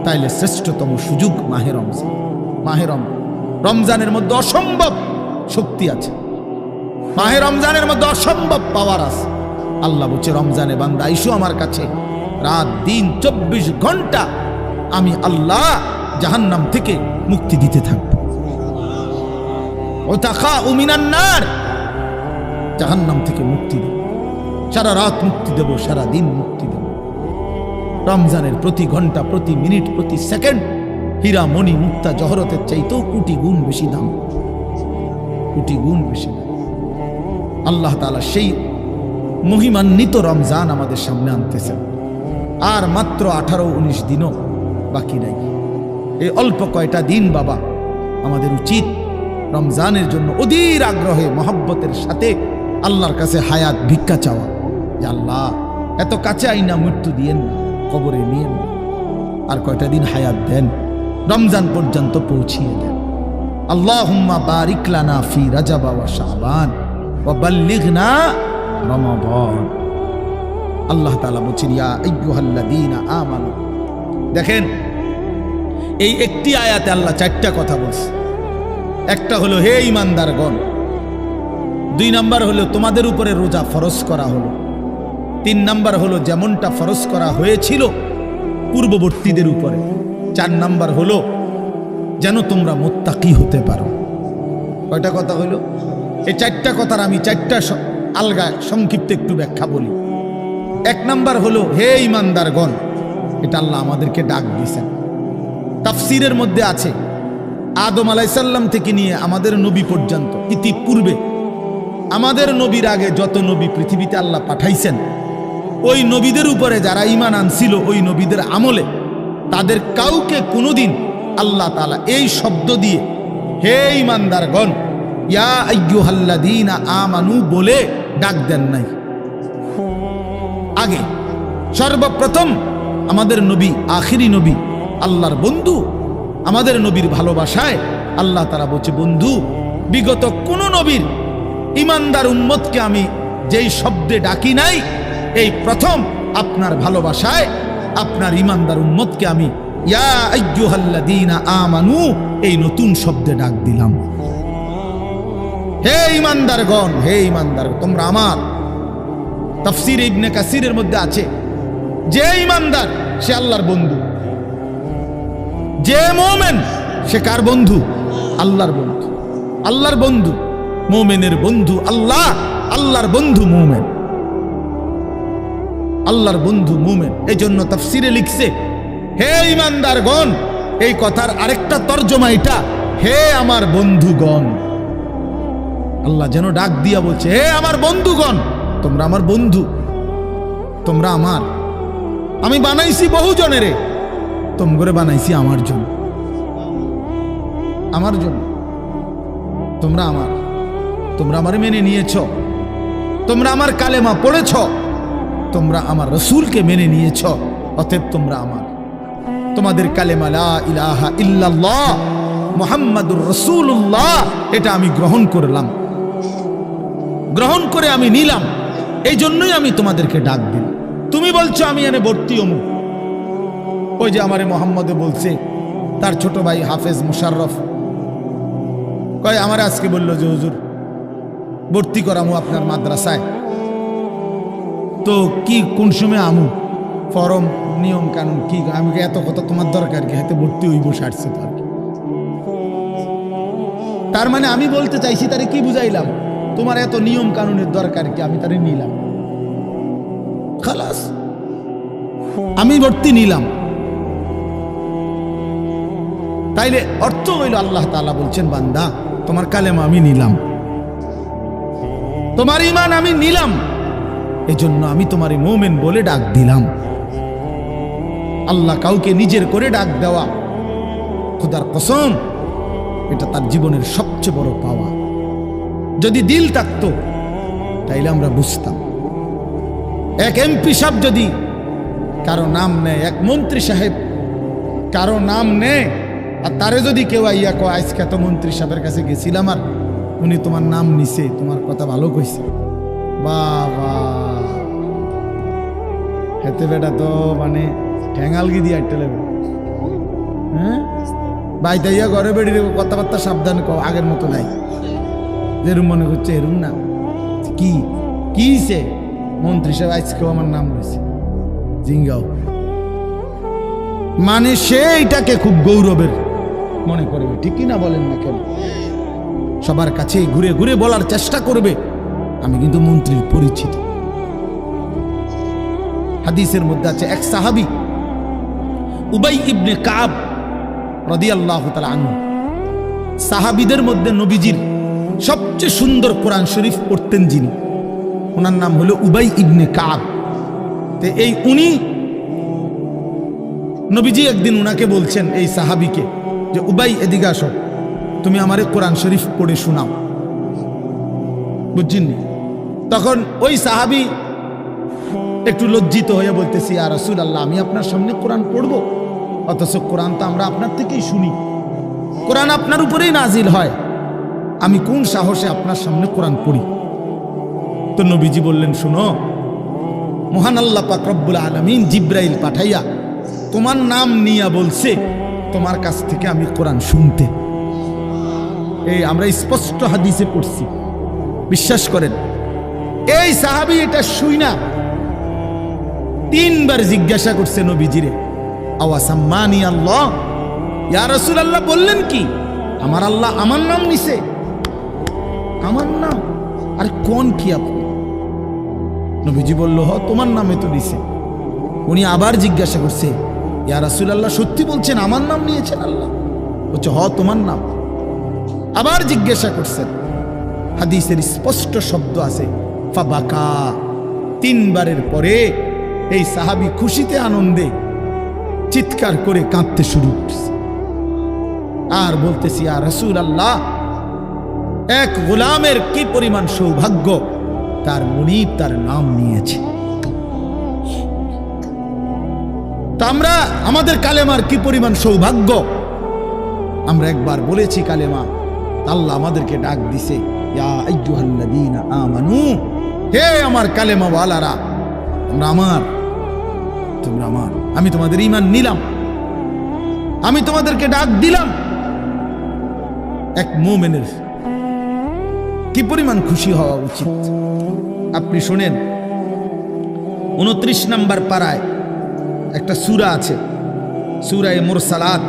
তাইলে শ্রেষ্ঠতম সুযোগ মাহে রমজান। মাহে রমজানের মধ্যে অসম্ভব শক্তি আছে, মাহে রমজানের মধ্যে অসম্ভব পাওয়ার আছে। আল্লাহ বলছে, রমজানে বান্দা আইসো আমার কাছে, রাত দিন 24 ঘন্টা আমি আল্লাহ জাহান্নাম থেকে মুক্তি দিতে থাকব। ও তাকা উমিনান নার, জাহান্নাম থেকে মুক্তি দেব, সারা রাত মুক্তি দেব, সারা দিন মুক্তি দেব। রমজানের প্রতি ঘন্টা, প্রতি মিনিট, প্রতি সেকেন্ড হীরা মণি মুক্তা জহরতের চাইতেও কোটি গুণ বেশি দাম, কোটি গুণ বেশি দাম। আল্লাহ তাআলা সেই মহিমান্বিত রমজান আমাদের সামনে আনতেছেন। আর মাত্র 18-19 দিনও বাকি নাই। এই অল্প কয়টা দিন বাবা, আমাদের উচিত রমজানের জন্য অধীর আগ্রহে মহব্বতের সাথে আল্লাহর কাছে হায়াত ভিক্ষা চাওয়া, যে আল্লাহ এত কাছে আইনা মৃত্যু দিয়েন না, কবরে নিয়েন না, আর কয়টা দিন হায়াত দেন, রমজান পর্যন্ত পৌঁছিয়ে দেন। আল্লাহুম্মা বারিক লানা ফি রাজাব ওয়া শাবান ওয়া বাল্লিগনা রমাদান। আল্লাহ তাআলা বলেন, ইয়া আইয়ুহাল্লাযীনা আমানু। দেখেন, এই একটি আয়াতে আল্লাহ 4টা কথা বলছে। একটা হলো হে ঈমানদারগণ, 2 নাম্বার হলো তোমাদের উপরে রোজা ফরজ করা হলো, 3 নাম্বার হলো যেমনটা ফরজ করা হয়েছিল পূর্ববর্তীদের উপরে, 4 নাম্বার হলো যেন তোমরা মুত্তাকি হতে পারো। কয়টা কথা হলো? এই 4টা কথার আমি 4টা আলগা সংক্ষিপ্ত একটু ব্যাখ্যা বলি। 1 নাম্বার হলো হে ঈমানদারগণ, এটা আল্লাহ আমাদেরকে ডাক দিয়েছেন। তাফসীরের মধ্যে আছে আদম আলাইহিস সালাম থেকে নিয়ে আমাদের নবী পর্যন্ত, ইতিপূর্বে আমাদের নবীর আগে যত নবী পৃথিবীতে আল্লাহ পাঠাইছেন, ওই নবীদের উপরে যারা ঈমান আনছিল, ওই নবীদের আমলে তাদের কাউকে কোনোদিন আল্লাহ তাআলা এই শব্দ দিয়ে হে ঈমানদারগণ, ইয়া আইয়ুহাল্লাযীনা আমানু বলে ডাক দেন নাই। আগে সর্বপ্রথম আমাদের নবী, আখিরি নবী, আল্লাহর বন্ধু, আমাদের নবীর ভালোবাসায় আল্লাহ তাআলা বলছে, বন্ধু, বিগত কোন নবীর ঈমানদার উম্মতকে আমি যেই শব্দে ডাকি নাই, এই প্রথম আপনার ভালোবাসায় আপনার ঈমানদার উম্মতকে আমি ইয়া আইয়ুহাল্লাযীনা আমানু এই নতুন শব্দে ডাক দিলাম। হে ঈমানদারগণ, হে ঈমানদার, তোমরা আমার। তাফসীর ইবনে কাসিরের মধ্যে আছে, যে ঈমানদার সে আল্লাহর বন্ধু, যে মুমিন সে কার বন্ধু? আল্লাহর বন্ধু। আল্লাহর বন্ধু, মুমিনের বন্ধু আল্লাহ, আল্লাহর বন্ধু মুমিন, আল্লাহর বন্ধু মুমিন। এই জন্য তাফসীরে লিখছে হে ঈমানদারগণ, এই কথার আরেকটা তর্জমা এটা, হে আমার বন্ধুগণ। আল্লাহ যেন ডাক দিয়া বলছে, হে আমার বন্ধুগণ, তোমরা আমার বন্ধু, তোমরা আমার। আমি বানাইছি বহু জনেরে, তোমরা বানাইছি আমার জন্য, আমার জন্য। তোমরা আমার, তোমরা আমার মেনে নিয়েছ, তোমরা আমার কালেমা পড়েছ, তোমরা আমার রাসূলকে মেনে নিয়েছ, অতএব তোমরা আমার। তোমাদের কালেমা লা ইলাহা ইল্লাল্লাহ মুহাম্মাদুর রাসূলুল্লাহ, এটা আমি গ্রহণ করলাম, গ্রহণ করে আমি নিলাম। এই জন্যই আমি তোমাদেরকে ডাক দিই। তুমি বলছো আমি এনে ভর্তি অমুক, ওই যে আমারে মোহাম্মদে বলছে, তার ছোট ভাই হাফেজ মুশাররফ কয়, আমার আজকে বললো যে হুজুর ভর্তি করামু আপনার মাদ্রাসায়, তো কি কোন সময় আমু, ফরম নিয়ম কানুন কি? আমি এত কথা তোমার দরকার কি? হাতে ভর্তি হইব সারছে তো আর কি। তার মানে আমি বলতে চাইছি, তারে কি বুঝাইলাম, তোমার এত নিয়ম কানুনের দরকার কি? আমি তারে নিলাম, খালাস, আমি ভর্তি নিলাম। তাইলে অর্থ হইল আল্লাহ তাআলা বলছেন, বান্দা তোমার কালেমা আমি নিলাম, তোমার ঈমান আমি নিলাম, এজন্য আমি তোমারে মুমিন বলে ডাক দিলাম। আল্লাহ কাউকে নিজের করে ডাক দেওয়া, খোদার কসম, এটা তার জীবনের সবচেয়ে বড় পাওয়া। যদি দিল থাকতো তাইলে আমরা বুঝতাম। এক এমপি সাহেব যদি কারো নাম নেয়, এক মন্ত্রী সাহেব কারো নাম নেয়, আর তারে যদি কেউ আইয়া কয় আজকে তো মন্ত্রী সাহেবের কাছে গেছিলাম আর উনি তোমার নাম নিছে, তোমার কথা ভালো কইছে, বাবা হেতে বেটা তো মানে ঠ্যাঙালগি দিয়ে আটতে লাগবে। হ্যাঁ, বাইতাইয়া ঘরে বেড়ি কথাবার্তা সাবধান কও, আগের মতো নাই। যেরুম মনে করছে এরুম না। কি কিছে মন্ত্রী সাহেব আজকেও আমার নাম রয়েছে, জিঙ্গাও মানে সে এটাকে খুব গৌরবের মনে করবে, ঠিক না বলেন না কেন? সবার কাছে ঘুরে ঘুরে বলার চেষ্টা করবে আমি কিন্তু মন্ত্রীর পরিচিত। হাদিসের মধ্যে আছে এক সাহাবী উবাই ইবনে কাব রাদিয়াল্লাহু তাআলা আনহু, সাহাবীদের মধ্যে নবীজির সবচেয়ে সুন্দর কোরআন শরীফ পড়তেন যিনি, ওনার নাম হলো উবাই ইবনে কাব। তো এই উনি নবীজি একদিন উনাকে বলছেন, এই সাহাবীকে, যে উবাই এদিকে আসো, তুমি আমারে কোরআন শরীফ পড়ে শোনাও। বুঝছেন? তখন ওই সাহাবী একটু লজ্জিত হয়ে বলতেছি, ইয়া রাসূলুল্লাহ, আমি আপনার সামনে কোরআন পড়বো? অথচ কোরআন তো আমরা আপনার থেকেই শুনি, কোরআন আপনার উপরেই নাজিল হয়, আমি কোন সাহসে আপনার সামনে কোরআন পড়ি? তো নবীজি বললেন, শুনো, মহান আল্লাহ পাক রব্বুল আলামিন জিব্রাইল পাঠাইয়া তোমার নাম নিয়া বলছে তোমার কাছ থেকে আমি কোরআন শুনতে। এই আমরা স্পষ্ট হাদিসে পড়ছি, বিশ্বাস করেন। এই সাহাবী এটা শুই না 3 বার জিজ্ঞাসা করছে নবীজিরে, আওয়াসাম্মানি আল্লাহ, ইয়া রাসূলুল্লাহ বললেন কি আমার আল্লাহ আমার নাম নিছে? আমার নাম? আর কোন কি আপনি? নবীজি বলল, হ তোমার নামে তো নিছে। উনি আবার জিজ্ঞাসা করছে, ইয়া রাসূলুল্লাহ সত্যি বলছেন আমার নাম নিয়েছেন আল্লাহ? বলছে, হ তোমার নাম। আবার জিজ্ঞাসা করছেন, হাদিসের স্পষ্ট শব্দ আছে ফাবাকা। 3 বারের পরে এই সাহাবী খুশিতে আনন্দে চিৎকার করে কাঁদতে শুরু করছে আর বলতেছি, ইয়া রাসূলুল্লাহ, এক গোলামের কি পরিমাণ সৌভাগ্য, তার মুনিব তার নাম নিয়েছে। তা আমরা আমাদের কালেমার কি পরিমাণ সৌভাগ্য, আমরা একবার বলেছি কালেমা, আল্লাহ আমাদেরকে ডাক দিছে, ইয়া আইয়ুহাল্লাযীনা আমানু, হে আমার কালেমা ওয়ালারা, তোমরা আমার, তোমরা আমার, আমি তোমাদের ঈমান নিলাম, আমি তোমাদেরকে ডাক দিলাম। এক মুমিনের কি পরিমাণ খুশি হওয়া উচিত আপনি শোনেন। 29 নম্বর পারায় একটা সূরা আছে, সূরা মুরসালাত।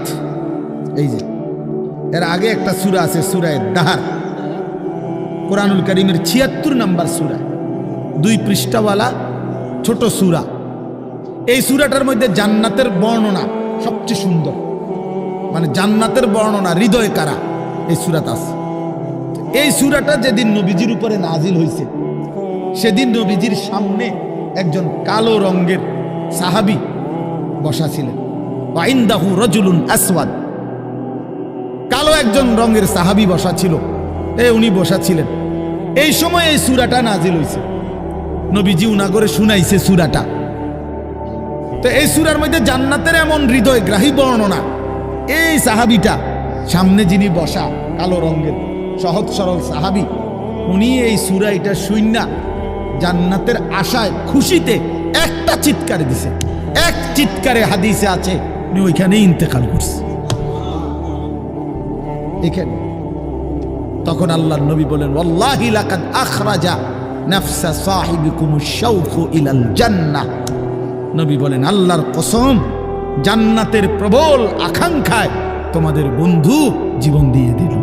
এই যে এর আগে একটা সূরা আছে, সূরা দাহার, কোরআনুল কারীমের 76 নম্বর সূরা, 2 পৃষ্ঠাওয়ালা ছোট সূরা। এই সূরাটার মধ্যে জান্নাতের বর্ণনা সবচেয়ে সুন্দর, মানে জান্নাতের বর্ণনা হৃদয় কারা এই সূরাতে আছে। এই সূরাটা যেদিন নবীজির উপরে নাজিল হয়েছে, সেদিন নবীজির সামনে একজন কালো রঙের সাহাবী বসা ছিলেন। ওয়াইন্দাহু রাজুলুন আসওয়াদ, কালো একজন রঙের সাহাবী বসা ছিল, উনি বসা ছিলেন। এই সময় এই সূরাটা নাজিল হয়েছে, নবীজি উনাগরে শুনাইছে সূরাটা। তো এই সূরার মধ্যে জান্নাতের এমন হৃদয়গ্রাহী বর্ণনা। এই সাহাবীটা সামনে যিনি বসা কালো রঙের সহজ সরল সাহাবী, উনি এই সূরা এটা শুইনা জান্নাতের আশায় খুশিতে একটা চিৎকার দিছে, এক চিৎকারে হাদিসে আছে উনি ওইখানে ইন্তেকাল করছে। এখানে তখন আল্লাহর নবী বলেন, ওয়াল্লাহি লাকাদ আখরাজা নাফসা সাহিবিকুমুশ শাওকু ইলাল জান্নাহ। নবী বলেন, আল্লাহর কসম, জান্নাতের প্রবল আকাঙ্ক্ষায় তোমাদের বন্ধু জীবন দিয়ে দিল।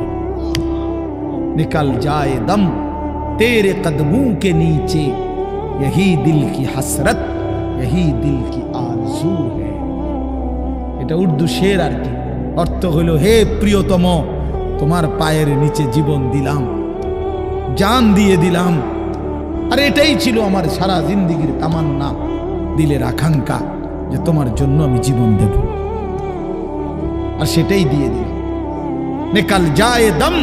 निकल जाए दम तेरे कदमों के नीचे, यही दिल की हसरत, यही दिल की आरज़ू है। এটা উর্দু শের আর কি, অর্থ হলো, হে প্রিয়তম, তোমার পায়ের নিচে জীবন দিলাম, জান দিয়ে দিলাম। আর এটাই ছিল আমার সারা জিন্দেগীর তামান্না, দিলের আকাঙ্ক্ষা, যে তোমার জন্য আমি জীবন দেব। আর সেটাই দিয়ে দিলাম। নিকল যায় দম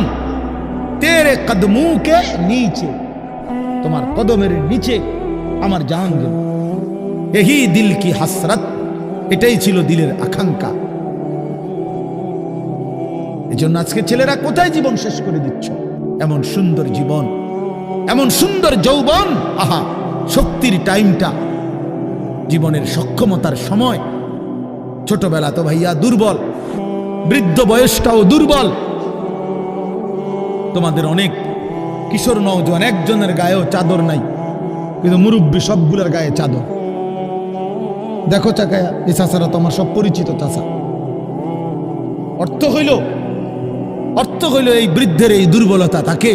তেরে কদমু কে নিচে, তোমার কদমের নিচে আমার জান গেল। यही दिल की हसरत, এটাই ছিল দিলের আকাঙ্ক্ষা। এজন্য আজকে ছেলেরা কোথায় জীবন শেষ করে দিচ্ছ? এমন সুন্দর জীবন, এমন সুন্দর যৌবন, আহা, শক্তির টাইমটা, জীবনের সক্ষমতার সময়। ছোটবেলা তো ভাইয়া দুর্বল, বৃদ্ধ বয়সটাও দুর্বল। তোমাদের অনেক কিশোর নওজোয়ান একজনের গায়েও চাদর নাই, কিন্তু মুরব্বী সবগুলোর গায়ে চাদর। দেখো চাকায়া, এই চাচারা তো আমার সব পরিচিত চাচা। অর্থ হইল এই বৃদ্ধের এই দুর্বলতা তাকে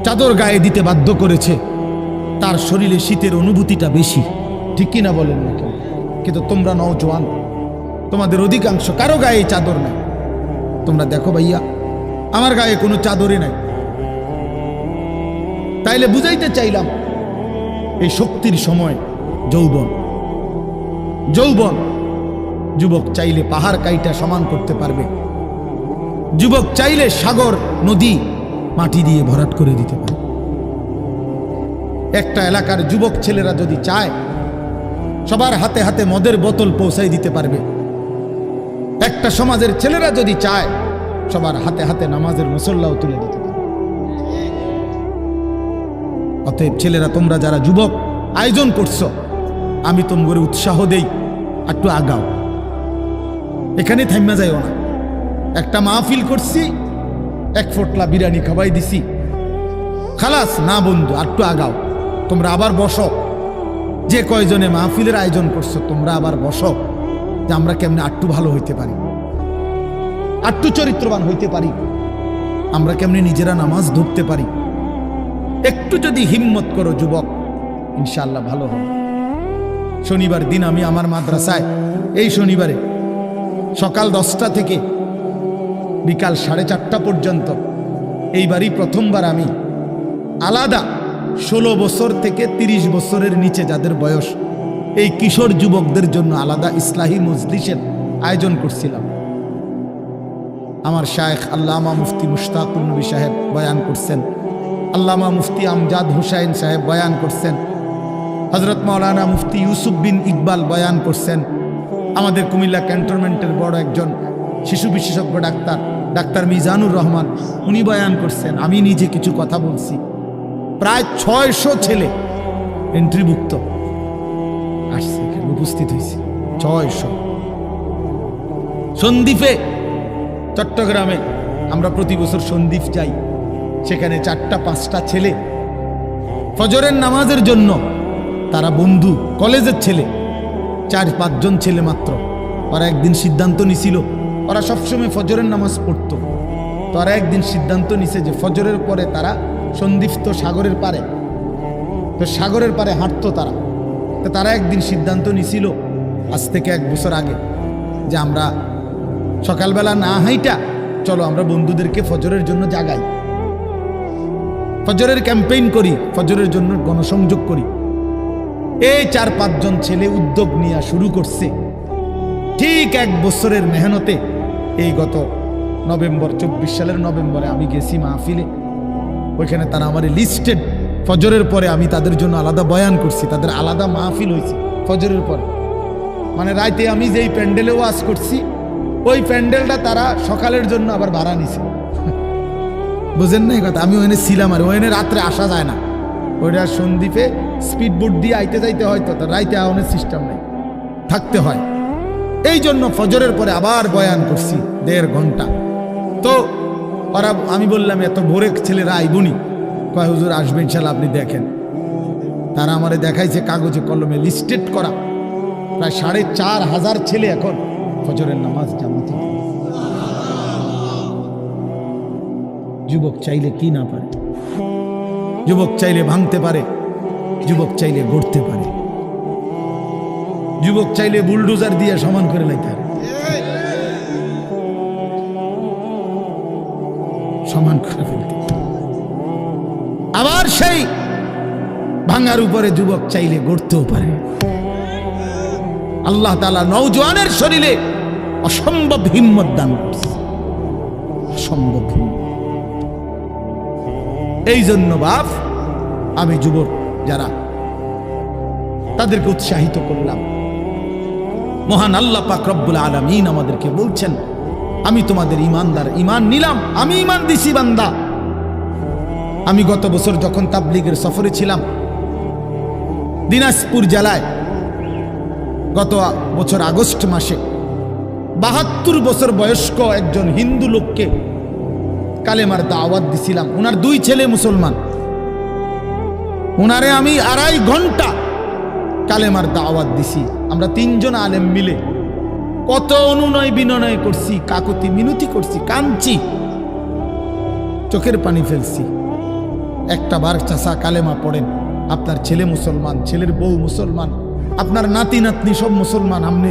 চাদর গায়ে দিতে বাধ্য করেছে। তার শরীরে শীতের অনুভূতিটা বেশি, ঠিক কিনা বলেন না কেন? কিন্তু তোমরা নওজোয়ান, তোমাদের অধিকাংশ কারো গায়ে চাদর নাই। তোমরা দেখো ভাইয়া, আমার গায়ে কোনো চাদরই নাই। তাইলে বুঝাইতে চাইলাম এই শক্তির সময় যৌবন। যুবক চাইলে পাহাড় কাইটা সমান করতে পারবে। যুবক চাইলে সাগর নদী মাটি দিয়ে ভরাট করে দিতে পারে। একটা এলাকার যুবক ছেলেরা যদি চায়, সবার হাতে হাতে মদের বোতল পৌঁছাই দিতে পারবে। একটা সমাজের ছেলেরা যদি চায়, সবার হাতে হাতে নামাজের মুসল্লাও তুলে দিতে পারবে। অতএব ছেলেরা, তোমরা যারা যুবক আয়োজন করছো, আমি তোমাদের উৎসাহ দেই, একটু আগাও, এখানে থাইমা যাইও না। একটা মাহফিল করছি, এক ফোটলা বিরিয়ানি খাওয়াই দিছি, খালাস না বন্ধু, একটু আগাও। তোমরা আবার বসো, যে কয়জনে মাহফিলের আয়োজন করছো তোমরা আবার বসো, যে আমরা কেমনে আটটু ভালো হইতে পারি, আটটু চরিত্রবান হইতে পারি, আমরা কেমনে নিজেরা নামাজ ধরতে পারি। একটু যদি হিম্মত করো যুবক, ইনশাআল্লাহ ভালো হবে। শনিবার দিন আমি আমার মাদ্রাসায় এই শনিবারে সকাল 10টা থেকে বিকাল 4:30 পর্যন্ত, এইবারই প্রথমবার আমি আলাদা 16 বছর থেকে 30 বছরের নিচে যাদের বয়স, এই কিশোর যুবকদের জন্য আলাদা ইসলাহি মজলিসের আয়োজন করছিলাম। আমার শায়েখ আল্লামা মুফতি মুশতাকুর নবী সাহেব বয়ান করছেন, আল্লামা মুফতি আমজাদ হুসাইন সাহেব বয়ান করছেন, হযরত মাওলানা মুফতি ইউসুফ বিন ইকবাল বয়ান করছেন, আমাদের কুমিল্লা ক্যান্টনমেন্টের বড় একজন শিশু বিশেষজ্ঞ ডাক্তার মিজানুর রহমান উনি বয়ান করছেন, আমি নিজে কিছু কথা বলছি। প্রায় 600 ছেলে এন্ট্রিভুক্ত আসছে, উপস্থিত হয়েছে 600। সন্দ্বীপে, চট্টগ্রামে আমরা প্রতি বছর সন্দ্বীপ যাই, সেখানে 4টা-5টা ছেলে ফজরের নামাজের জন্য, তারা বন্ধু কলেজের ছেলে, 4-5 জন ছেলে মাত্র। ওরা একদিন সিদ্ধান্ত নিছিল, ওরা সবসময় ফজরের নামাজ পড়তো, তো ওরা একদিন সিদ্ধান্ত নিছে যে ফজরের পরে তারা সন্দ্বীপ তো সাগরের পারে, তো সাগরের পারে হাঁটতো তারা। তো তারা একদিন সিদ্ধান্ত নিছিল আজ থেকে 1 বছর আগে, যে আমরা সকালবেলা না হাইটা চলো আমরা বন্ধুদেরকে ফজরের জন্য জাগাই, ফজরের ক্যাম্পেইন করি, ফজরের জন্য গণসংযোগ করি। এই 4-5 জন ছেলে উদ্যোগ নিয়ে শুরু করছে। ঠিক 1 বছরের মেহনতে এই গত নভেম্বর, 24 সালের নভেম্বরে আমি গেছি মাহফিলে, ওইখানে তারা আমার লিস্টেড। ফজরের পরে আমি তাদের জন্য আলাদা বয়ান করছি, তাদের আলাদা মাহফিল হয়েছে ফজরের পরে। মানে রাতে আমি যেই প্যান্ডেলে ওয়াজ করছি, ওই প্যান্ডেলটা তারা সকালের জন্য আবার ভাড়া নিছে। বুঝেন না এই কথা? আমি ওখানে ছিলাম, আর ওখানে রাত্রে আসা যায় না, ওইটা সন্দ্বীপে স্পিড বোট দিয়ে আইতে যাইতে হয়, তো রাইতে আওয়ানোর সিস্টেম নেই, থাকতে হয়। এই জন্য ফজরের পরে আবার বয়ান করছি 1.5 ঘন্টা। তো ওরা, আমি বললাম এত ভোরে ছেলেরা আইবনি, কয় হুজুর আসবে ইনশাল্লাহ, আপনি দেখেন। তারা আমারে দেখাইছে কাগজে কলমে লিস্টেড করা প্রায় 4,500 ছেলে এখন ফজরের নামাজ জামাতে। যুবক চাইলে কি না পারে, যুবক চাইলে ভাঙতে পারে, যুবক চাইলে গড়তে পারে, যুবক চাইলে বুলডোজার দিয়ে সমান করে লাইতে পারে, সমান করে ফেলতে। আবার সেই ভাঙার উপরে যুবক চাইলে গড়তেও পারে। আল্লাহ তাআলা নওজোয়ানের শরীরে অসম্ভব হিম্মত দান করছে, অসম্ভব হিম্মত। এই জন্য বাপ, আমি যুবক যারা, তাদেরকে উৎসাহিত করলাম। মহান আল্লাহ পাক রব্বুল আলামিন আমাদেরকে বলছেন, আমি তোমাদের ইমানদার, ইমান নিলাম, আমি ইমান দিছি বান্দা। আমি গত বছর যখন তাবলীগের সফরে ছিলাম দিনাজপুর জেলায়, গত বছর আগস্ট মাসে 72 বছর বয়স্ক একজন হিন্দু লোককে কালেমার দাওয়াত দিছিলাম। ওনার 2 ছেলে মুসলমান। ওনারে আমি 2.5 ঘন্টা কালেমার দাওয়াত দিছি। আমরা 3 জন আলেম মিলে কত অনুনয় বিনয় করছি, কাকুতি মিনতি করছি, কাঁদছি, চোখের পানি ফেলছি। একটা বার চাচা কালেমা পড়েন, আপনার ছেলে মুসলমান, ছেলের বউ মুসলমান, আপনার নাতি নাতনি সব মুসলমান, আপনি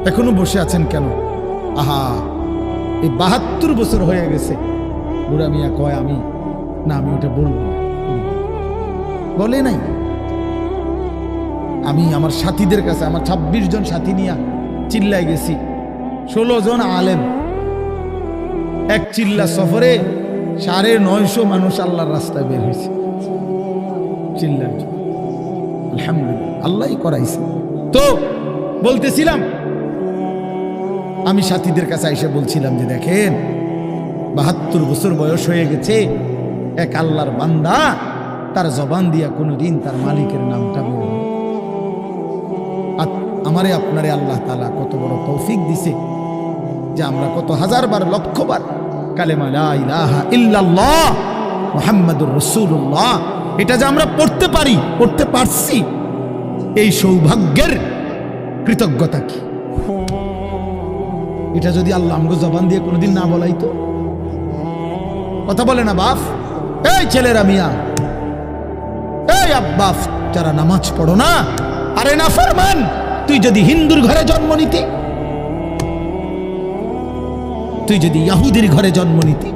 এখনো বসে আছেন কেন? আহা, এই 72 বছর হয়ে গেছে। বুড়া মিয়া কয় আমি ওটা বলবো না। বলে নাই। আমি আমার সাথীদের কাছে, আমার 26 জন সাথী নিয়ে চিল্লায় গেছি। 16 জন আলেম, এক চিল্লা সফরে 950 মানুষ আল্লাহর রাস্তায় বের হয়েছে চিল্লার জন্য। আলহামদুলিল্লাহ, আল্লাহই করাইছে। তো বলতেছিলাম, আমি সাথীদের কাছে এসে বলছিলাম যে দেখেন 72 বছর বয়স হয়ে গেছে, এক আল্লাহর বান্দা তার জবান দিয়া কোনোদিন তার মালিকের নামটা বলবে। আমারে আপনারে আল্লাহ তাআলা কত বড় তৌফিক দিছে যে আমরা কত হাজারবার লক্ষবার কালেমা লা ইলাহা ইল্লাল্লাহ মুহাম্মাদুর রাসূলুল্লাহ এটা যে আমরা পড়তে পারি, পড়তে পারছি, এই সৌভাগ্যের কৃতজ্ঞতা কি? এটা যদি আল্লাহ আমগো জবান দিয়ে কোনোদিন না বলাইতো। কথা বলে না বাপ, এই ছেলেরা মিয়া, এই আব্বা, যারা নামাজ পড়ো না, আরে না ফরমান, তুই যদি হিন্দুর ঘরে জন্ম নিতি, তুই যদি ইহুদির ঘরে জন্ম নিতি,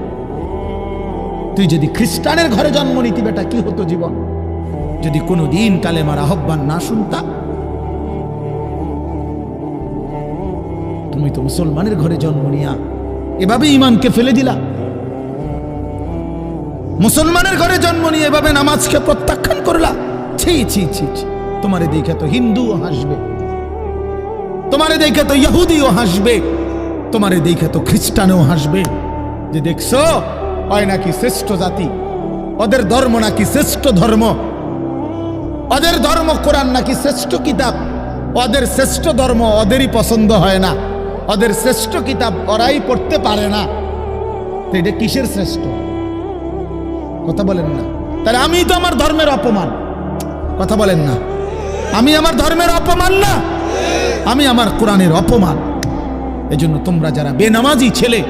তুই যদি খ্রিস্টানের ঘরে জন্ম নিতি, বেটা কি হতো জীবন যদি কোনোদিন কালেমার আহ্বান না শুনতা? তুমি তো মুসলমানের ঘরে জন্ম নিয়া এভাবে ইমানকে ফেলে দিলা। মুসলমানের ঘরে জন্ম নিয়ে এভাবে নামাজকে প্রত্যাখ্যান করলা। ছি ছি ছি ছি, তোমারে দেখে তো হিন্দুও হাসবে, তোমারে দেখে তো ইহুদিও হাসবে, তোমারে দেখে তো খ্রিস্টানও হাসবে যে দেখছো হয় নাকি শ্রেষ্ঠ জাতি, ওদের ধর্ম নাকি শ্রেষ্ঠ ধর্ম, ওদের ধর্ম কোরআন নাকি শ্রেষ্ঠ কিতাব, ওদের শ্রেষ্ঠ ধর্ম ওদেরই পছন্দ হয় না, ওদের শ্রেষ্ঠ কিতাব ওরাই পড়তে পারে না। তো এটা কিসের শ্রেষ্ঠ? কথা বলেন না। তাহলে আমি তো আমার ধর্মের অপমান। কথা বলেন না, আমি আমার ধর্মের অপমান না, আমি আমার কোরআনের অপমান। এজন্য তোমরা যারা বেনামাজি ছেলে,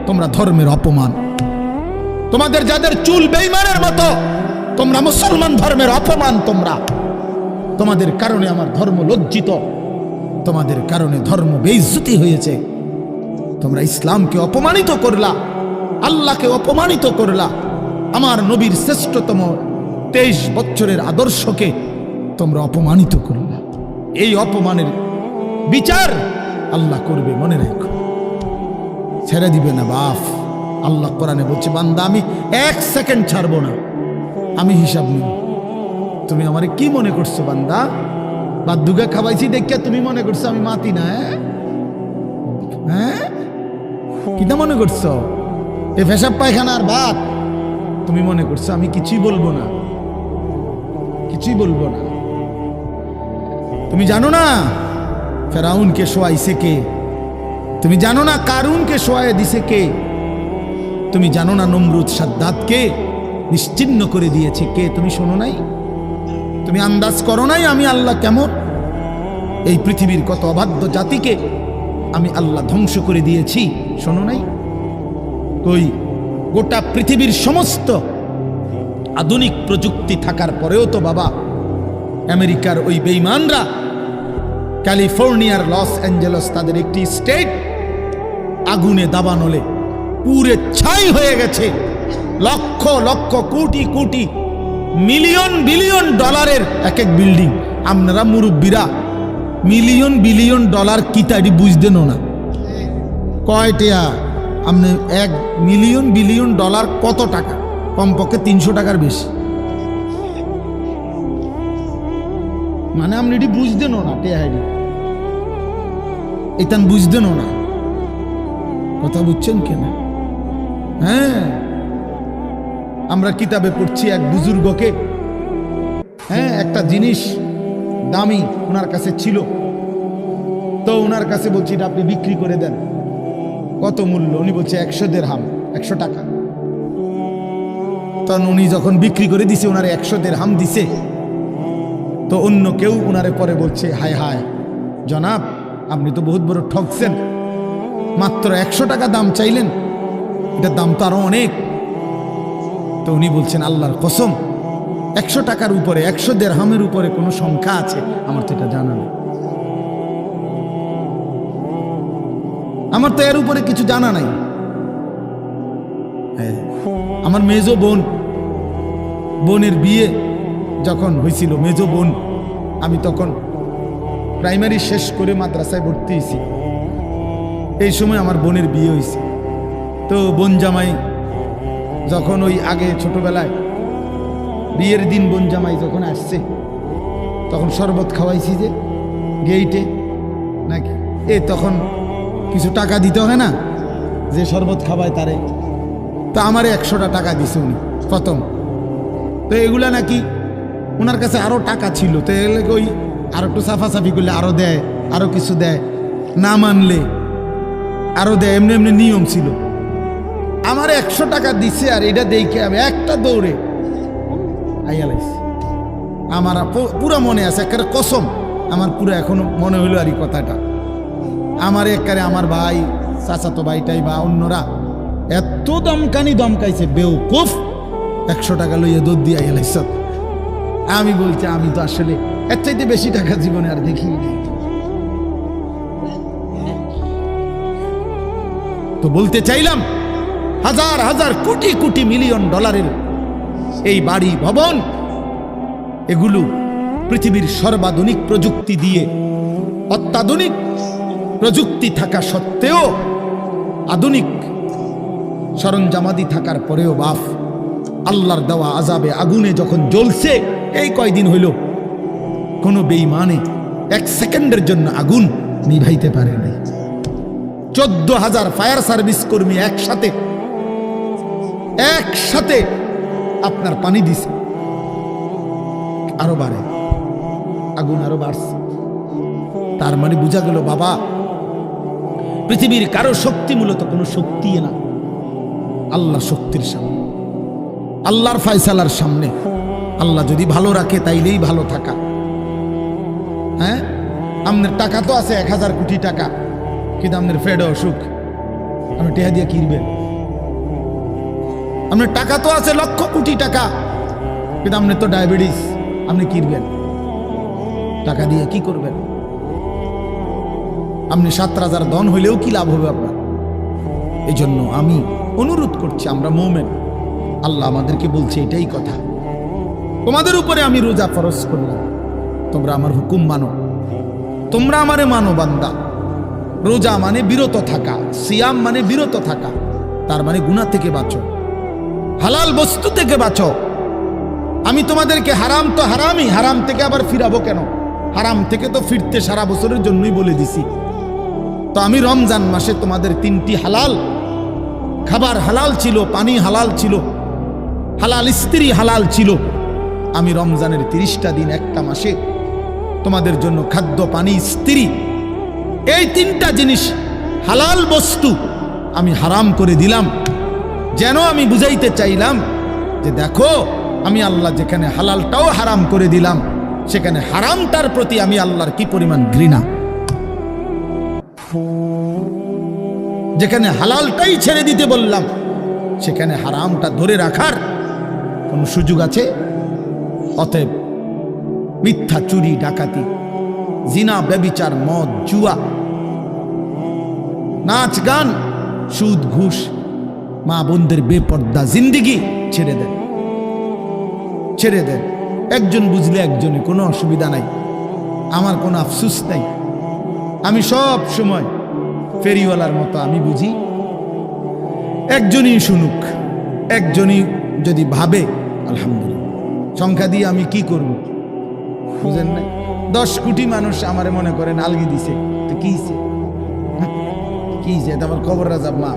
তোমরা ধর্মের অপমান। তোমাদের যাদের চুল বেঈমানের মতো, তোমরা মুসলমান ধর্মের অপমান। তোমাদের কারণে আমার ধর্ম লজ্জিত, তোমাদের কারণে ধর্ম বেইজ্জতি হয়েছে। তোমরা ইসলামকে অপমানিত করলা, আল্লাহকে অপমানিত করলা, আমার নবীর শ্রেষ্ঠতম 23 বছরের আদর্শকে তোমরা অপমানিত করলা। এই অপমানের বিচার আল্লাহ করবে, মনে রাখো, ছেড়ে দিবে না বাপ। আল্লাহ কোরআনে বলছে, বান্দা আমি 1 সেকেন্ড ছাড়বো না, আমি হিসাব নিব। তুমি আমারে কি মনে করছো বান্দা? বাদ দুগা খাওয়াইছি দেখিয়া তুমি মনে করছো আমি মাতি না? হ্যাঁ, কিটা মনে করছো? এ পেশাব পায়খানার ভাত তুমি মনে করছো আমি কিছুই বলবো না, কিছুই বলবো না। তুমি জানো না ফেরাউনকে শোয়াইছে কে? তুমি জানো না কারুনকে শোয়াই দিছে কে? তুমি জানো না নমরুদ সাদ্দাতকে নিশ্চিহ্ন করে দিয়েছে কে? তুমি শোনো নাই? তুমি আন্দাজ করো নাই আমি আল্লাহ কেমন? এই পৃথিবীর কত অবাধ্য জাতিকে আমি আল্লাহ ধ্বংস করে দিয়েছি, শোনো নাই? কই, গোটা পৃথিবীর সমস্ত আধুনিক প্রযুক্তি থাকার পরেও তো বাবা আমেরিকার ওই বেঈমানরা, ক্যালিফোর্নিয়ার লস অ্যাঞ্জেলস তাদের একটি স্টেট আগুনে দাবানলে পুরে ছাই হয়ে গেছে। লক্ষ লক্ষ কোটি কোটি মিলিয়ন বিলিয়ন ডলারের এক এক বিল্ডিং। আপনারা মুরব্বীরা মিলিয়ন বিলিয়ন ডলার কি তাই বুঝতেন না? কয়টা আপনি 1 মিলিয়ন বিলিয়ন ডলার কত টাকা? কমপক্ষে 300 টাকার বেশি। মানে আপনি এটি বুঝতেন না, টেহারি এটা বুঝতেন না। কথা বুঝছেন কেন? হ্যাঁ, আমরা কিতাবে পড়ছি এক বুজুর্গকে, হ্যাঁ, একটা জিনিস দামি ওনার কাছে ছিল, তো ওনার কাছে বলছি এটা আপনি বিক্রি করে দেন। কত মূল্য? উনি বলছে 100 দিরহাম, 100 টাকা। তখন উনি যখন বিক্রি করে দিছে, ওনার 100 দিরহাম দিছে। তো অন্য কেউ উনারে পরে বলছে, হায় হায় জনাব, আপনি তো বহুত বড় ঠকছেন, মাত্র 100 টাকা দাম চাইলেন, এটার দাম তো আরো অনেক। তো উনি বলছেন, আল্লাহর কসম, 100 টাকার উপরে, 100 দিরহামের উপরে কোনো সংখ্যা আছে? আমার তো এটা জানা নেই, আমার তো এর উপরে কিছু জানা নাই। আমার মেজো বোনের বিয়ে যখন হয়েছিল, মেজো বোন, আমি তখন প্রাইমারি শেষ করে মাদ্রাসায় ভর্তি হয়েছি, এই সময় আমার বোনের বিয়ে হয়েছে। তো বোন জামাই যখন ওই আগে ছোটবেলায় বিয়ের দিন বোন জামাই যখন আসছে, তখন শরবত খাওয়াইছি যে গেইটে নাকি, তখন কিছু টাকা দিতে হয় না, যে শরবত খাওয়ায় তারে। তো আমারে 100টা টাকা দিছে উনি প্রথম। তো এগুলা নাকি ওনার কাছে আরো টাকা ছিল, তো এগুলো ওই আরো একটু সাফাসাফি করলে আরো দেয়, আরো কিছু দেয়, না মানলে আরো দেয়, এমনি এমনি নিয়ম ছিল। আমার 100 টাকা দিছে, আর এটা দেখে আমি একটা দৌড়ে আইয়ালাইছি। আমার পুরো মনে আছে, একটা কসম, আমার পুরো এখনো মনে হইলো আর এই কথাটা। আমার একারে আমার ভাই, চাচাতো ভাইটাই বা অন্যরা এত দমকাইছে, বেউকুফ, 100 টাকা লইয়া দৌড় দিয়ে আইয়ালাইছ। আমি বলছি, আমি তো আসলে এর চাইতে বেশি টাকা জীবনে আর দেখি। তো বলতে চাইলাম, হাজার হাজার কোটি কোটি মিলিয়ন ডলারের এই বাড়ি ভবন, এগুলো পৃথিবীর সর্বাধুনিক প্রযুক্তি দিয়ে, অত্যাধুনিক প্রযুক্তি থাকা সত্ত্বেও, আধুনিক সরঞ্জামাদি থাকার পরেও বাপ আল্লাহর দেওয়া আযাবে আগুনে যখন জ্বলছে, এই কয়দিন হইল কোনো বেঈমানে 1 সেকেন্ডের জন্য আগুন নিভাইতে পারে নাই। 14,000 ফায়ার সার্ভিস কর্মী একসাথে আপনার পানি দিছে, আরো বাড়ে, আগুন আরো বাড়ছে। তার মানে বোঝা গেল বাবা, পৃথিবীর কারো শক্তি মূলত কোনো শক্তি না, আল্লাহ শক্তির সামনে, আল্লাহর ফয়সালার সামনে। আল্লাহ যদি ভালো রাখে তাইলেই ভালো থাকা। হ্যাঁ, আপনার টাকা তো আছে 1000 কোটি টাকা, কিন্তু আপনার ফেড অসুখ, আপনি টেহা দিয়ে কিনবেন। আপনার টাকা তো আছে লক্ষ কোটি টাকা, কিন্তু আপনার তো ডায়াবেটিস, আপনি কিনবেন টাকা দিয়ে কি করবেন? আপনি 7,000 ধন হইলেও কি লাভ হবে আপনার? এই জন্য আমি অনুরোধ করছি, আমরা মুমিন, আল্লাহ আমাদেরকে বলছে এটাই কথা, তোমাদের উপরে আমি রোজা ফরজ করলাম, তোমরা আমার হুকুম মানো, তোমরা আমারে মানো বান্দা। রোজা মানে বিরত থাকা, সিয়াম মানে বিরত থাকা, তার মানে গুনাহ থেকে বাঁচো, হালাল বস্তু থেকে বাঁচো। আমি তোমাদেরকে হারাম তো হারামই, হারাম থেকে আবার ফিরাবো কেন? হারাম থেকে তো ফিরতে সারা বছরের জন্যই বলে দিছি। তো আমি রমজান মাসে তোমাদের 3টি হালাল খাবার হালাল ছিল, পানি হালাল ছিল, হালাল স্ত্রী হালাল ছিল। আমি রমজানের 30টা দিন, একটা মাসে তোমাদের জন্য খাদ্য, পানি, স্ত্রী, এই 3টা জিনিস হালাল বস্তু আমি হারাম করে দিলাম। যেন আমি বুঝাইতে চাইলাম যে দেখো, আমি আল্লাহ যেখানে হালালটাও হারাম করে দিলাম, সেখানে হারামটার প্রতি আমি আল্লাহর কি পরিমাণ ঘৃণা। যেখানে হালালটাই ছেড়ে দিতে বললাম, সেখানে হারামটা ধরে রাখার কোন সুযোগ আছে? অতএব মিথ্যা, চুরি, ডাকাতি, জিনা, ব্যভিচার, মদ, জুয়া, নাচ, গান, সুদ, ঘুষ, মা বোনদের বেপর্দা জিন্দিগি ছেড়ে দেন, ছেড়ে দেন। একজন বুঝলে একজনে, কোনো অসুবিধা নাই, আমার কোনো আফসুস নাই। আমি সব সময় ফেরিওয়ালার মতো আমি বুঝি, একজনই শুনুক, একজনই যদি ভাবে আলহামদুলিল্লাহ, সংখ্যা দিয়ে আমি কি করব? বুঝেন না? 10 কোটি মানুষ আমারে মনে করেন আলগি দিছে, তো কি এটা আমার কবর রাজাব মা।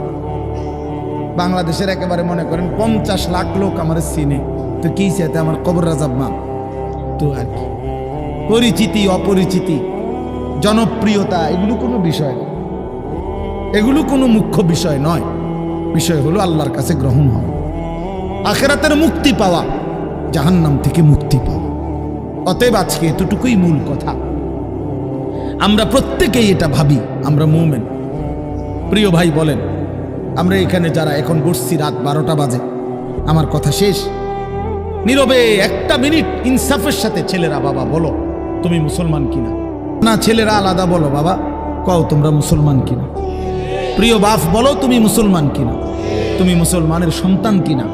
বাংলাদেশের একেবারে মনে করেন 50 লাখ লোক আমার চিনে, তো কি এতে আমার কবর রাজাব মা। তো আর কি, পরিচিতি, অপরিচিতি, জনপ্রিয়তা, এগুলো কোনো বিষয় না, এগুলো কোনো মুখ্য বিষয় নয়। বিষয় হলো আল্লাহর কাছে গ্রহণ হওয়া, আখিরাতের মুক্তি পাওয়া, জাহান্নাম থেকে মুক্তি পাওয়া। অতএব আজকে এতটুকুই মূল কথা। আমরা প্রত্যেকেই এটা ভাবি আমরা মুমিন। প্রিয় ভাই বলেন, আমরা এখানে যারা এখন বসছি রাত 12টা বাজে, আমার কথা শেষ, নীরবে একটা মিনিট ইনসাফের সাথে ছেলেরা বাবা বলো তুমি মুসলমান কিনা। না ছেলেরা আলাদা বলো বাবা কও তোমরা মুসলমান কিনা। প্রিয় বাপ বলো তুমি মুসলমান কিনা, তুমি মুসলমানের সন্তান কিনা।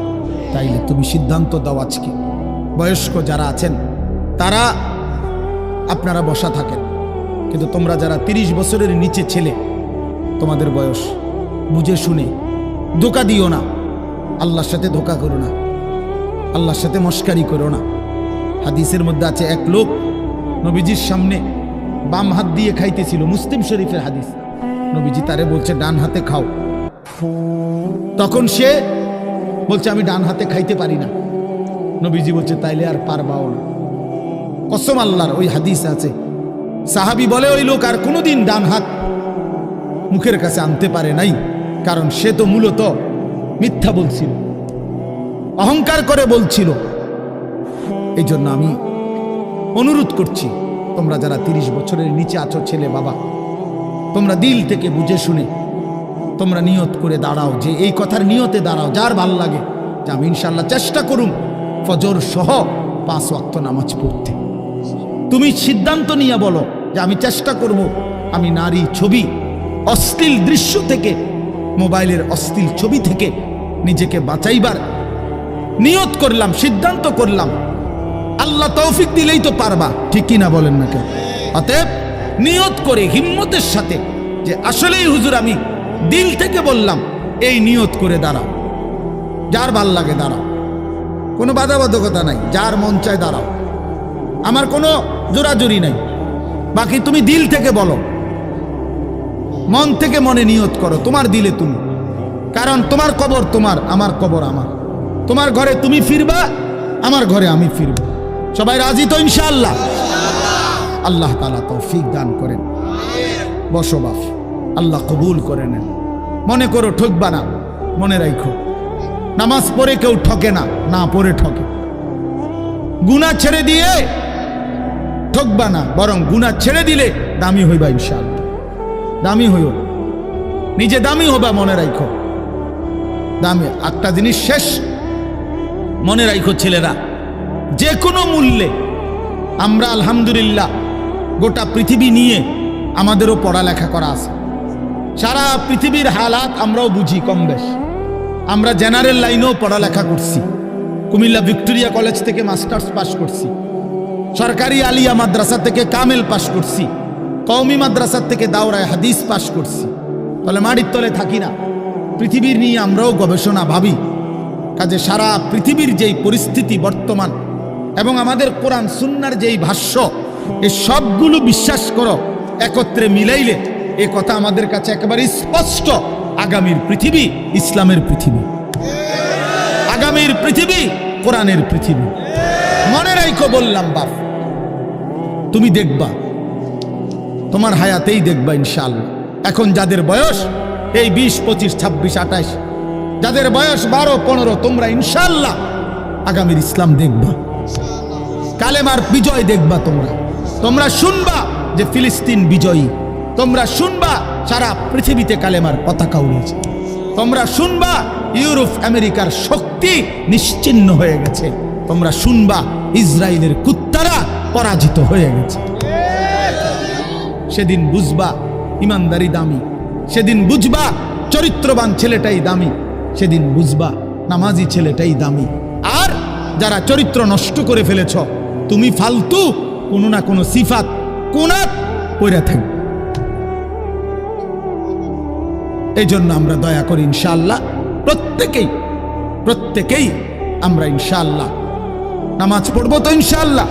তাইলে তুমি সিদ্ধান্ত দাও আজকে। বয়স্ক যারা আছেন তারা আপনারা বসা থাকেন, কিন্তু তোমরা যারা 30 বছরের নিচে ছেলে, তোমাদের বয়স, বুঝে শুনে ধোঁকা দিও না, আল্লাহর সাথে ধোঁকা করো না, আল্লাহর সাথে মস্কারি করো না। হাদিসের মধ্যে আছে এক লোক নবীজির সামনে বাম হাত দিয়ে খাইতেছিল, মুসলিম শরীফের হাদিস। নবীজি তারে বলছে ডান হাতে খাও, তখন সে বলছে আমি ডান হাতে খাইতে পারি না। নবীজি বলছে তাইলে আর পারবাও না। কসম আল্লাহর, ওই হাদিস আছে। সাহাবী বলে ওই লোক আর কোনোদিন ডান হাত মুখের কাছে আনতে পারে নাই, কারণ সে তো মূলত মিথ্যা বলছিল, অহংকার করে বলছিল। এই জন্য আমি অনুরোধ করছি, তোমরা যারা 30 বছরের নিচে আছো ছেলে বাবা, তোমরা দিল থেকে বুঝে শুনে তোমরা নিয়ত করে দাঁড়াও, যে এই কথার নিয়তে দাঁড়াও যার ভাল লাগে যে আমি ইনশাল্লাহ চেষ্টা করুম ফজর সহ 5 ওয়াক্ত নামাজ পড়তে। তুমি সিদ্ধান্ত নিয়ে বলো যে আমি চেষ্টা করব আমি নারী ছবি, অশ্লীল দৃশ্য থেকে, মোবাইলের অশ্লীল ছবি থেকে নিজেকে বাঁচাইবার নিয়ত করলাম, সিদ্ধান্ত করলাম। আল্লাহ তৌফিক দিলেই তো পারবা, ঠিক কিনা বলেন না কেন? অতএব নিয়ত করে হিম্মতের সাথে যে আসলেই হুজুর আমি দিল থেকে বললাম, এই নিয়ত করে দাঁড়াও। যার ভাল লাগে দাঁড়াও, কোনো বাধাবাধকতা নাই, যার মন চায় দাঁড়াও, আমার কোনো জোরাজুরি নাই। বাকি তুমি দিল থেকে বলো, মন থেকে মনে নিয়ত করো, তোমার দিলে তুমি। কারণ তোমার কবর তোমার, আমার কবর আমার। তোমার ঘরে তুমি ফিরবা, আমার ঘরে আমি ফিরব। সবাই রাজি তো ইনশাআল্লাহ? আল্লাহ তাআলা তৌফিক দান করেন। বসো বাপ, আল্লাহ কবুল করে নেন। মনে করো ঠকবা না, মনে রাখো নামাজ পড়ে কেউ ঠকে না, না পড়ে ঠকে। গুনাহ ছেড়ে দিয়ে ঠকবা না, বরং গুনাহ ছেড়ে দিলে দামি হইবা ইনশাআল্লাহ। দামি হইও, নিজে দামি হবা, মনে রাখো দামি। একটা জিনিস শেষ মনে রাখো ছেলেরা, যে কোনো মূল্যে আমরা আলহামদুলিল্লাহ গোটা পৃথিবী নিয়ে আমাদেরও পড়ালেখা করা আছে। সারা পৃথিবীর হালাত আমরাও বুঝি কম বেশ। আমরা জেনারেল লাইনেও পড়ালেখা করছি, কুমিল্লা ভিক্টোরিয়া কলেজ থেকে মাস্টার্স পাস করছি, সরকারি আলিয়া মাদ্রাসা থেকে কামেল পাস করছি, কওমি মাদ্রাসা থেকে দাওরায়ে হাদিস পাস করছি। তাহলে মাটির তলে থাকি না, পৃথিবীর নিয়ে আমরাও গবেষণা ভাবি। কাজে সারা পৃথিবীর যেই পরিস্থিতি বর্তমান এবং আমাদের কোরআন সুন্নাহর যেই ভাষ্য, এই সবগুলো বিশ্বাস করো, একত্রে মিলাইলে এ কথা আমাদের কাছে একেবারে স্পষ্ট। আগামীর পৃথিবী ইসলামের পৃথিবী, আগামীর পৃথিবী কোরআনের পৃথিবী। মনে রাখো বললাম বাপ, তুমি দেখবা, তোমার হায়াতেই দেখবা ইনশাআল্লাহ। এখন যাদের বয়স এই 20, 25, 26, 28, যাদের বয়স 12, 15, তোমরা ইনশাআল্লাহ আগামীর ইসলাম দেখবা, কালেমার বিজয় দেখবা। তোমরা শুনবা যে ফিলিস্তিন বিজয়ী, তোমরা শুনবা সারা পৃথিবীতে কালেমার পতাকা উড়েছে, তোমরা শুনবা ইউরোপ আমেরিকার শক্তি নিশ্চিহ্ন হয়ে গেছে, তোমরা শুনবা ইসরায়েলের কুত্তারা পরাজিত হয়ে গেছে। সেদিন বুঝবা ইমানদারি দামি, সেদিন বুঝবা চরিত্রবান ছেলেটাই দামি, সেদিন বুঝবা নামাজি ছেলেটাই দামি। আর যারা চরিত্র নষ্ট করে ফেলেছ, তুমি ফালতু কোনো না কোনো সিফাত কুনাত পড়ে থাকবে। এই জন্য আমরা দয়া করি ইনশাআল্লাহ প্রত্যেকেই আমরা ইনশাআল্লাহ নামাজ পড়বো তো ইনশাআল্লাহ।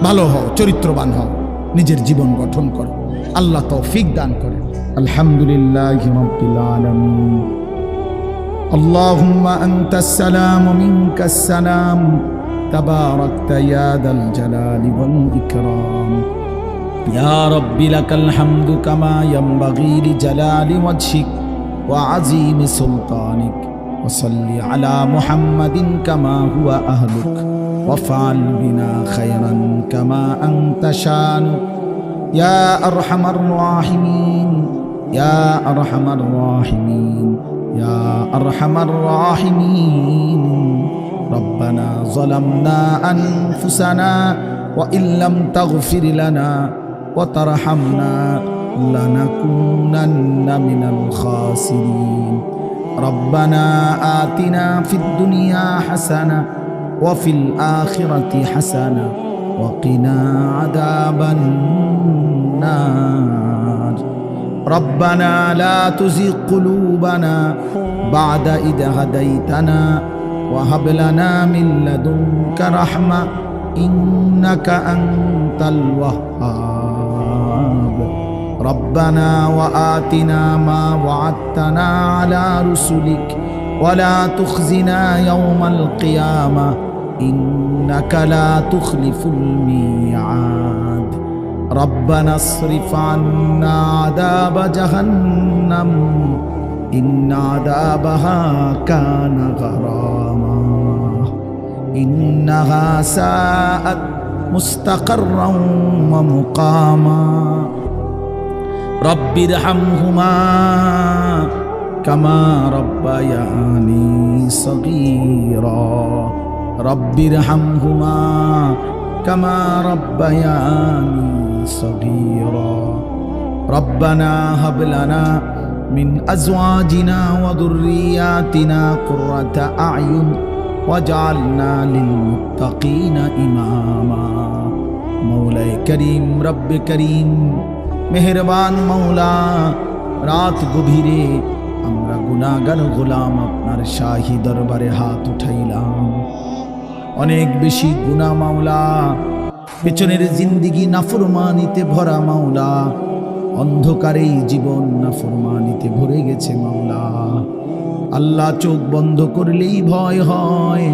ভালো হও, চরিত্রবান হও, নিজের জীবন গঠন করো, আল্লাহ তৌফিক দান করেন। আলহামদুলিল্লাহি রাব্বিল আলামিন। আল্লাহুম্মা আনতাস সালাম ওয়া মিনকাস সালাম, তাবারাকতা ইয়া দাল জালালি ওয়াল ইকরাম। ইয়া রাব্বি লাকাল হামদু কামা ইয়ানবাগি লিজালালি ওয়াজহিক ওয়া আযীমি সুলতানিক। ওয়া সাল্লি আলা মুহাম্মাদিন কামা হুয়া আহলুক وافعل بنا خيرا كما أنت شانك يا أرحم الراحمين يا أرحم الراحمين يا أرحم الراحمين ربنا ظلمنا أنفسنا وإن لم تغفر لنا وترحمنا لنكونن من الخاسرين ربنا آتنا في الدنيا حسنة وفي الآخرة حسنة وقنا عذاب النار ربنا لا تزغ قلوبنا بعد إذ هديتنا وهب لنا من لدنك رحمة إنك أنت الوهاب ربنا وآتنا ما وعدتنا على رسلك ولا تخزنا يوم القيامة إنك لا تخلف الميعاد ربنا اصرف عنا عذاب جهنم إن عذابها كان غراما إنها ساءت مستقرا ومقاما رب ارحمهما كما ربياني صغيرا رب ارحمهما كما ربياني صغيرا ربنا هب لنا من أزواجنا وذرياتنا قرة أعين واجعلنا للمتقين إماما مولاي كريم رب كريم মেহেরবান মাওলা রাত গভীরে আমরা গুনাহগার গোলাম আপনার শাহী দরবারে হাত উঠাইলাম অনেক বেশি গুনাহ মাওলা পেছনের জিন্দেগি নাফরমানিতে ভরা মাওলা অন্ধকারেই জীবন নাফরমানিতে ভরে গেছে মাওলা আল্লাহ চোখ বন্ধ করলেই ভয় হয়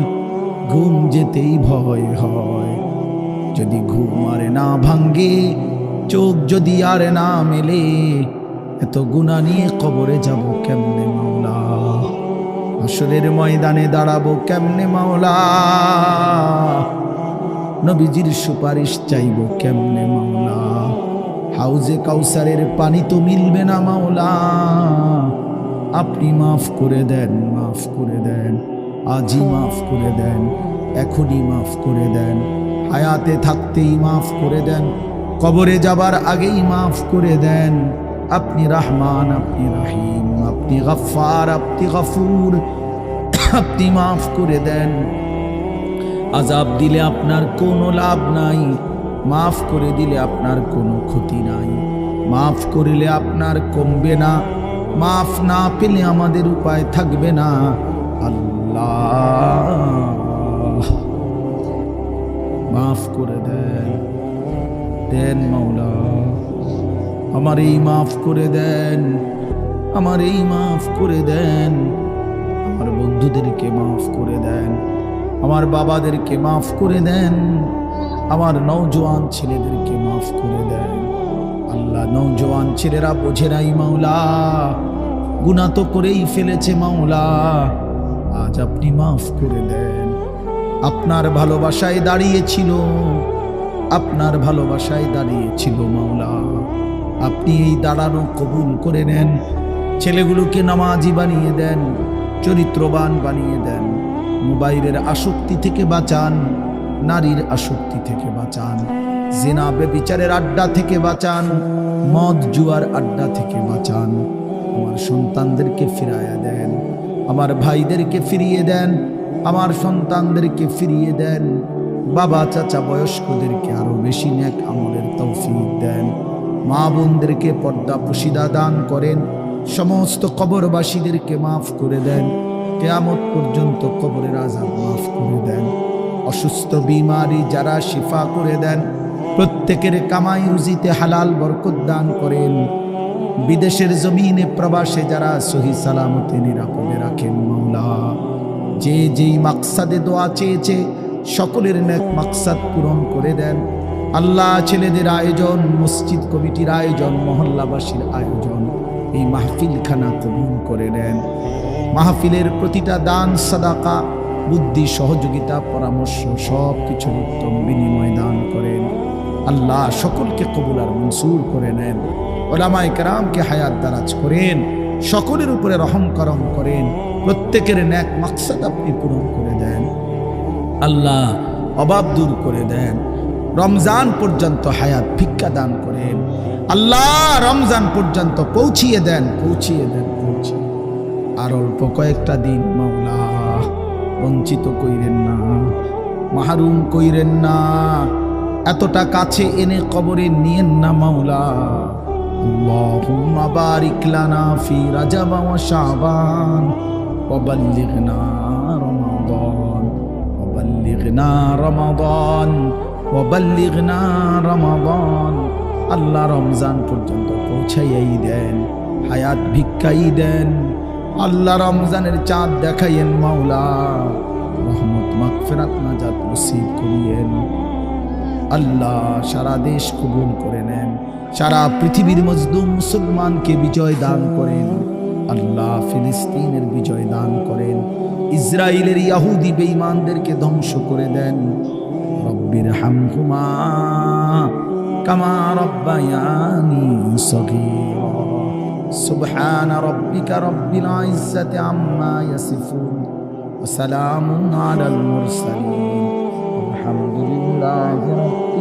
ঘুম যেতেই ভয় হয় যদি ঘুম আর না ভাঙ্গে চোখ যদি আর না মেলে এত গুনাহ নিয়ে কবরে যাব কেমনে মাওলা হাসরের ময়দানে দাঁড়াবো কেমনে মাওলা নবীজির সুপারিশ চাইবো কেমনে মাওলা হাউজে কাউসারের পানি তো মিলবে না মাওলা আপনি মাফ করে দেন মাফ করে দেন আজই মাফ করে দেন এখনই মাফ করে দেন হায়াতে থাকতেই মাফ করে দেন কবরে যাবার আগেই মাফ করে দেন আপনি রহমান আপনি রহিম আপনি গফফার আপনি গফুর আপনি মাফ করে দেন আযাব দিলে আপনার কোনো লাভ নাই মাফ করে দিলে আপনার কোনো ক্ষতি নাই মাফ করিলে আপনার কমবে না মাফ না পেলে আমাদের উপায় থাকবে না আল্লাহ মাফ করে দেন দেন মাওলা আমার এই মাফ করে দেন আমার এই মাফ করে দেন আমার বন্ধুদেরকে মাফ করে দেন আমার বাবাদেরকে মাফ করে দেন আমার নওজোয়ান ছেলেদেরকে মাফ করে দেন আল্লাহ নওজোয়ান ছেলেরা বোঝে নাই মাওলা গুনাহ তো করেই ফেলেছে মাওলা আজ আপনি মাফ করে দেন আপনার ভালোবাসায় দাঁড়িয়েছিল আপনার ভালোবাসায় দাঁড়িয়েছিল মাওলা আপনি এই দাঁড়ানো কবুল করে নেন ছেলেগুলোকে নামাজি বানিয়ে দেন চরিত্রবান বানিয়ে দেন মোবাইলের আসক্তি থেকে বাঁচান নারীর আসক্তি থেকে বাঁচান জিনা ব্যভিচারের আড্ডা থেকে বাঁচান মদ জুয়ার আড্ডা থেকে বাঁচান আমার সন্তানদেরকে ফিরাইয়া দেন আমার ভাইদেরকে ফিরিয়ে দেন আমার সন্তানদেরকে ফিরিয়ে দেন বাবা চাচা বয়স্কদেরকে আরো বেশি নেক আমলের তৌফিক দেন মা বোনদেরকে পর্দা পুশিদা দান করেন সমস্ত কবরবাসীদেরকে মাফ করে দেন কিয়ামত পর্যন্ত কবরের আযাব মাফ করে দেন অসুস্থ বিমারি যারা শিফা করে দেন প্রত্যেকের কামাই রুজিতে হালাল বরকত দান করেন বিদেশের জমিনে প্রবাসে যারা সহি সালামতে নিরাপদে রাখেন মাওলা যে যেই মাকসাদে দোয়া চেয়েছে সকলের নেক মাকসাদ পূরণ করে দেন আল্লাহ ছেলেদের আয়োজন মসজিদ কমিটির আয়োজন মহল্লাবাসীর আয়োজন এই মাহফিলখানা কবুল করে নেন মাহফিলের প্রতিটা দান সাদাকা বুদ্ধি, সহযোগিতা, পরামর্শ সব কিছুর উত্তম বিনিময় দান করেন। আল্লাহ সকলকে কবুল আর মনসুর করে নেন। ওলামায়ে কেরামকে হায়াত দারাজ করেন, সকলের উপরে রহম করম করেন, প্রত্যেকের নেক মাকসাদ আপনি পূরণ করে দেন। আল্লাহ অভাব দূর করে দেন। রমজান পর্যন্ত হায়াত ভিক্ষা দান করেন। আল্লাহ রমজান পর্যন্ত পৌঁছিয়ে দেন, পৌঁছিয়ে দেন, পৌঁছিয়ে। আর অল্প কয়েকটা দিন মাওলা, বঞ্চিত কইরেন না, মাহরুম কইরেন না, এতটা কাছে এনে কবরে নিয়েন না মাওলা। আল্লাহুম্মা বারিক লানা ফি রাজাব ওয়া শাবান ওয়া বাল্লিগনা রমাদান ওয়া বাল্লিগনা রমাদান ওয়া বাল্লিগনা রমাদান। আল্লাহ রমজান পর্যন্ত পৌঁছাইয়াই দেন, হায়াত ভিক্ষাই দেন। আল্লাহ রমজানের চাঁদ দেখাইয়েন মাওলা, রহমত মাগফিরাত নাজাত নসিব করিয়েন। আল্লাহ সারা দেশ কবুল করে নেন, সারা পৃথিবীর মজলুম মুসলমানকে বিজয় দান করেন। আল্লাহ ফিলিস্তিনের বিজয় দান করেন, ইসরায়েলের ইহুদি বেঈমানদেরকে ধ্বংস করে দেন। রব্বির হামহুমা কামা রব্বায়ানি সগীরা। সুবহানা রাব্বিকা রাব্বিল ইজ্জাতি আম্মা ইয়াসিফুন ওয়া সালামুন আলাল মুরসালিন। আলহামদুলিল্লাহি রাব্বিল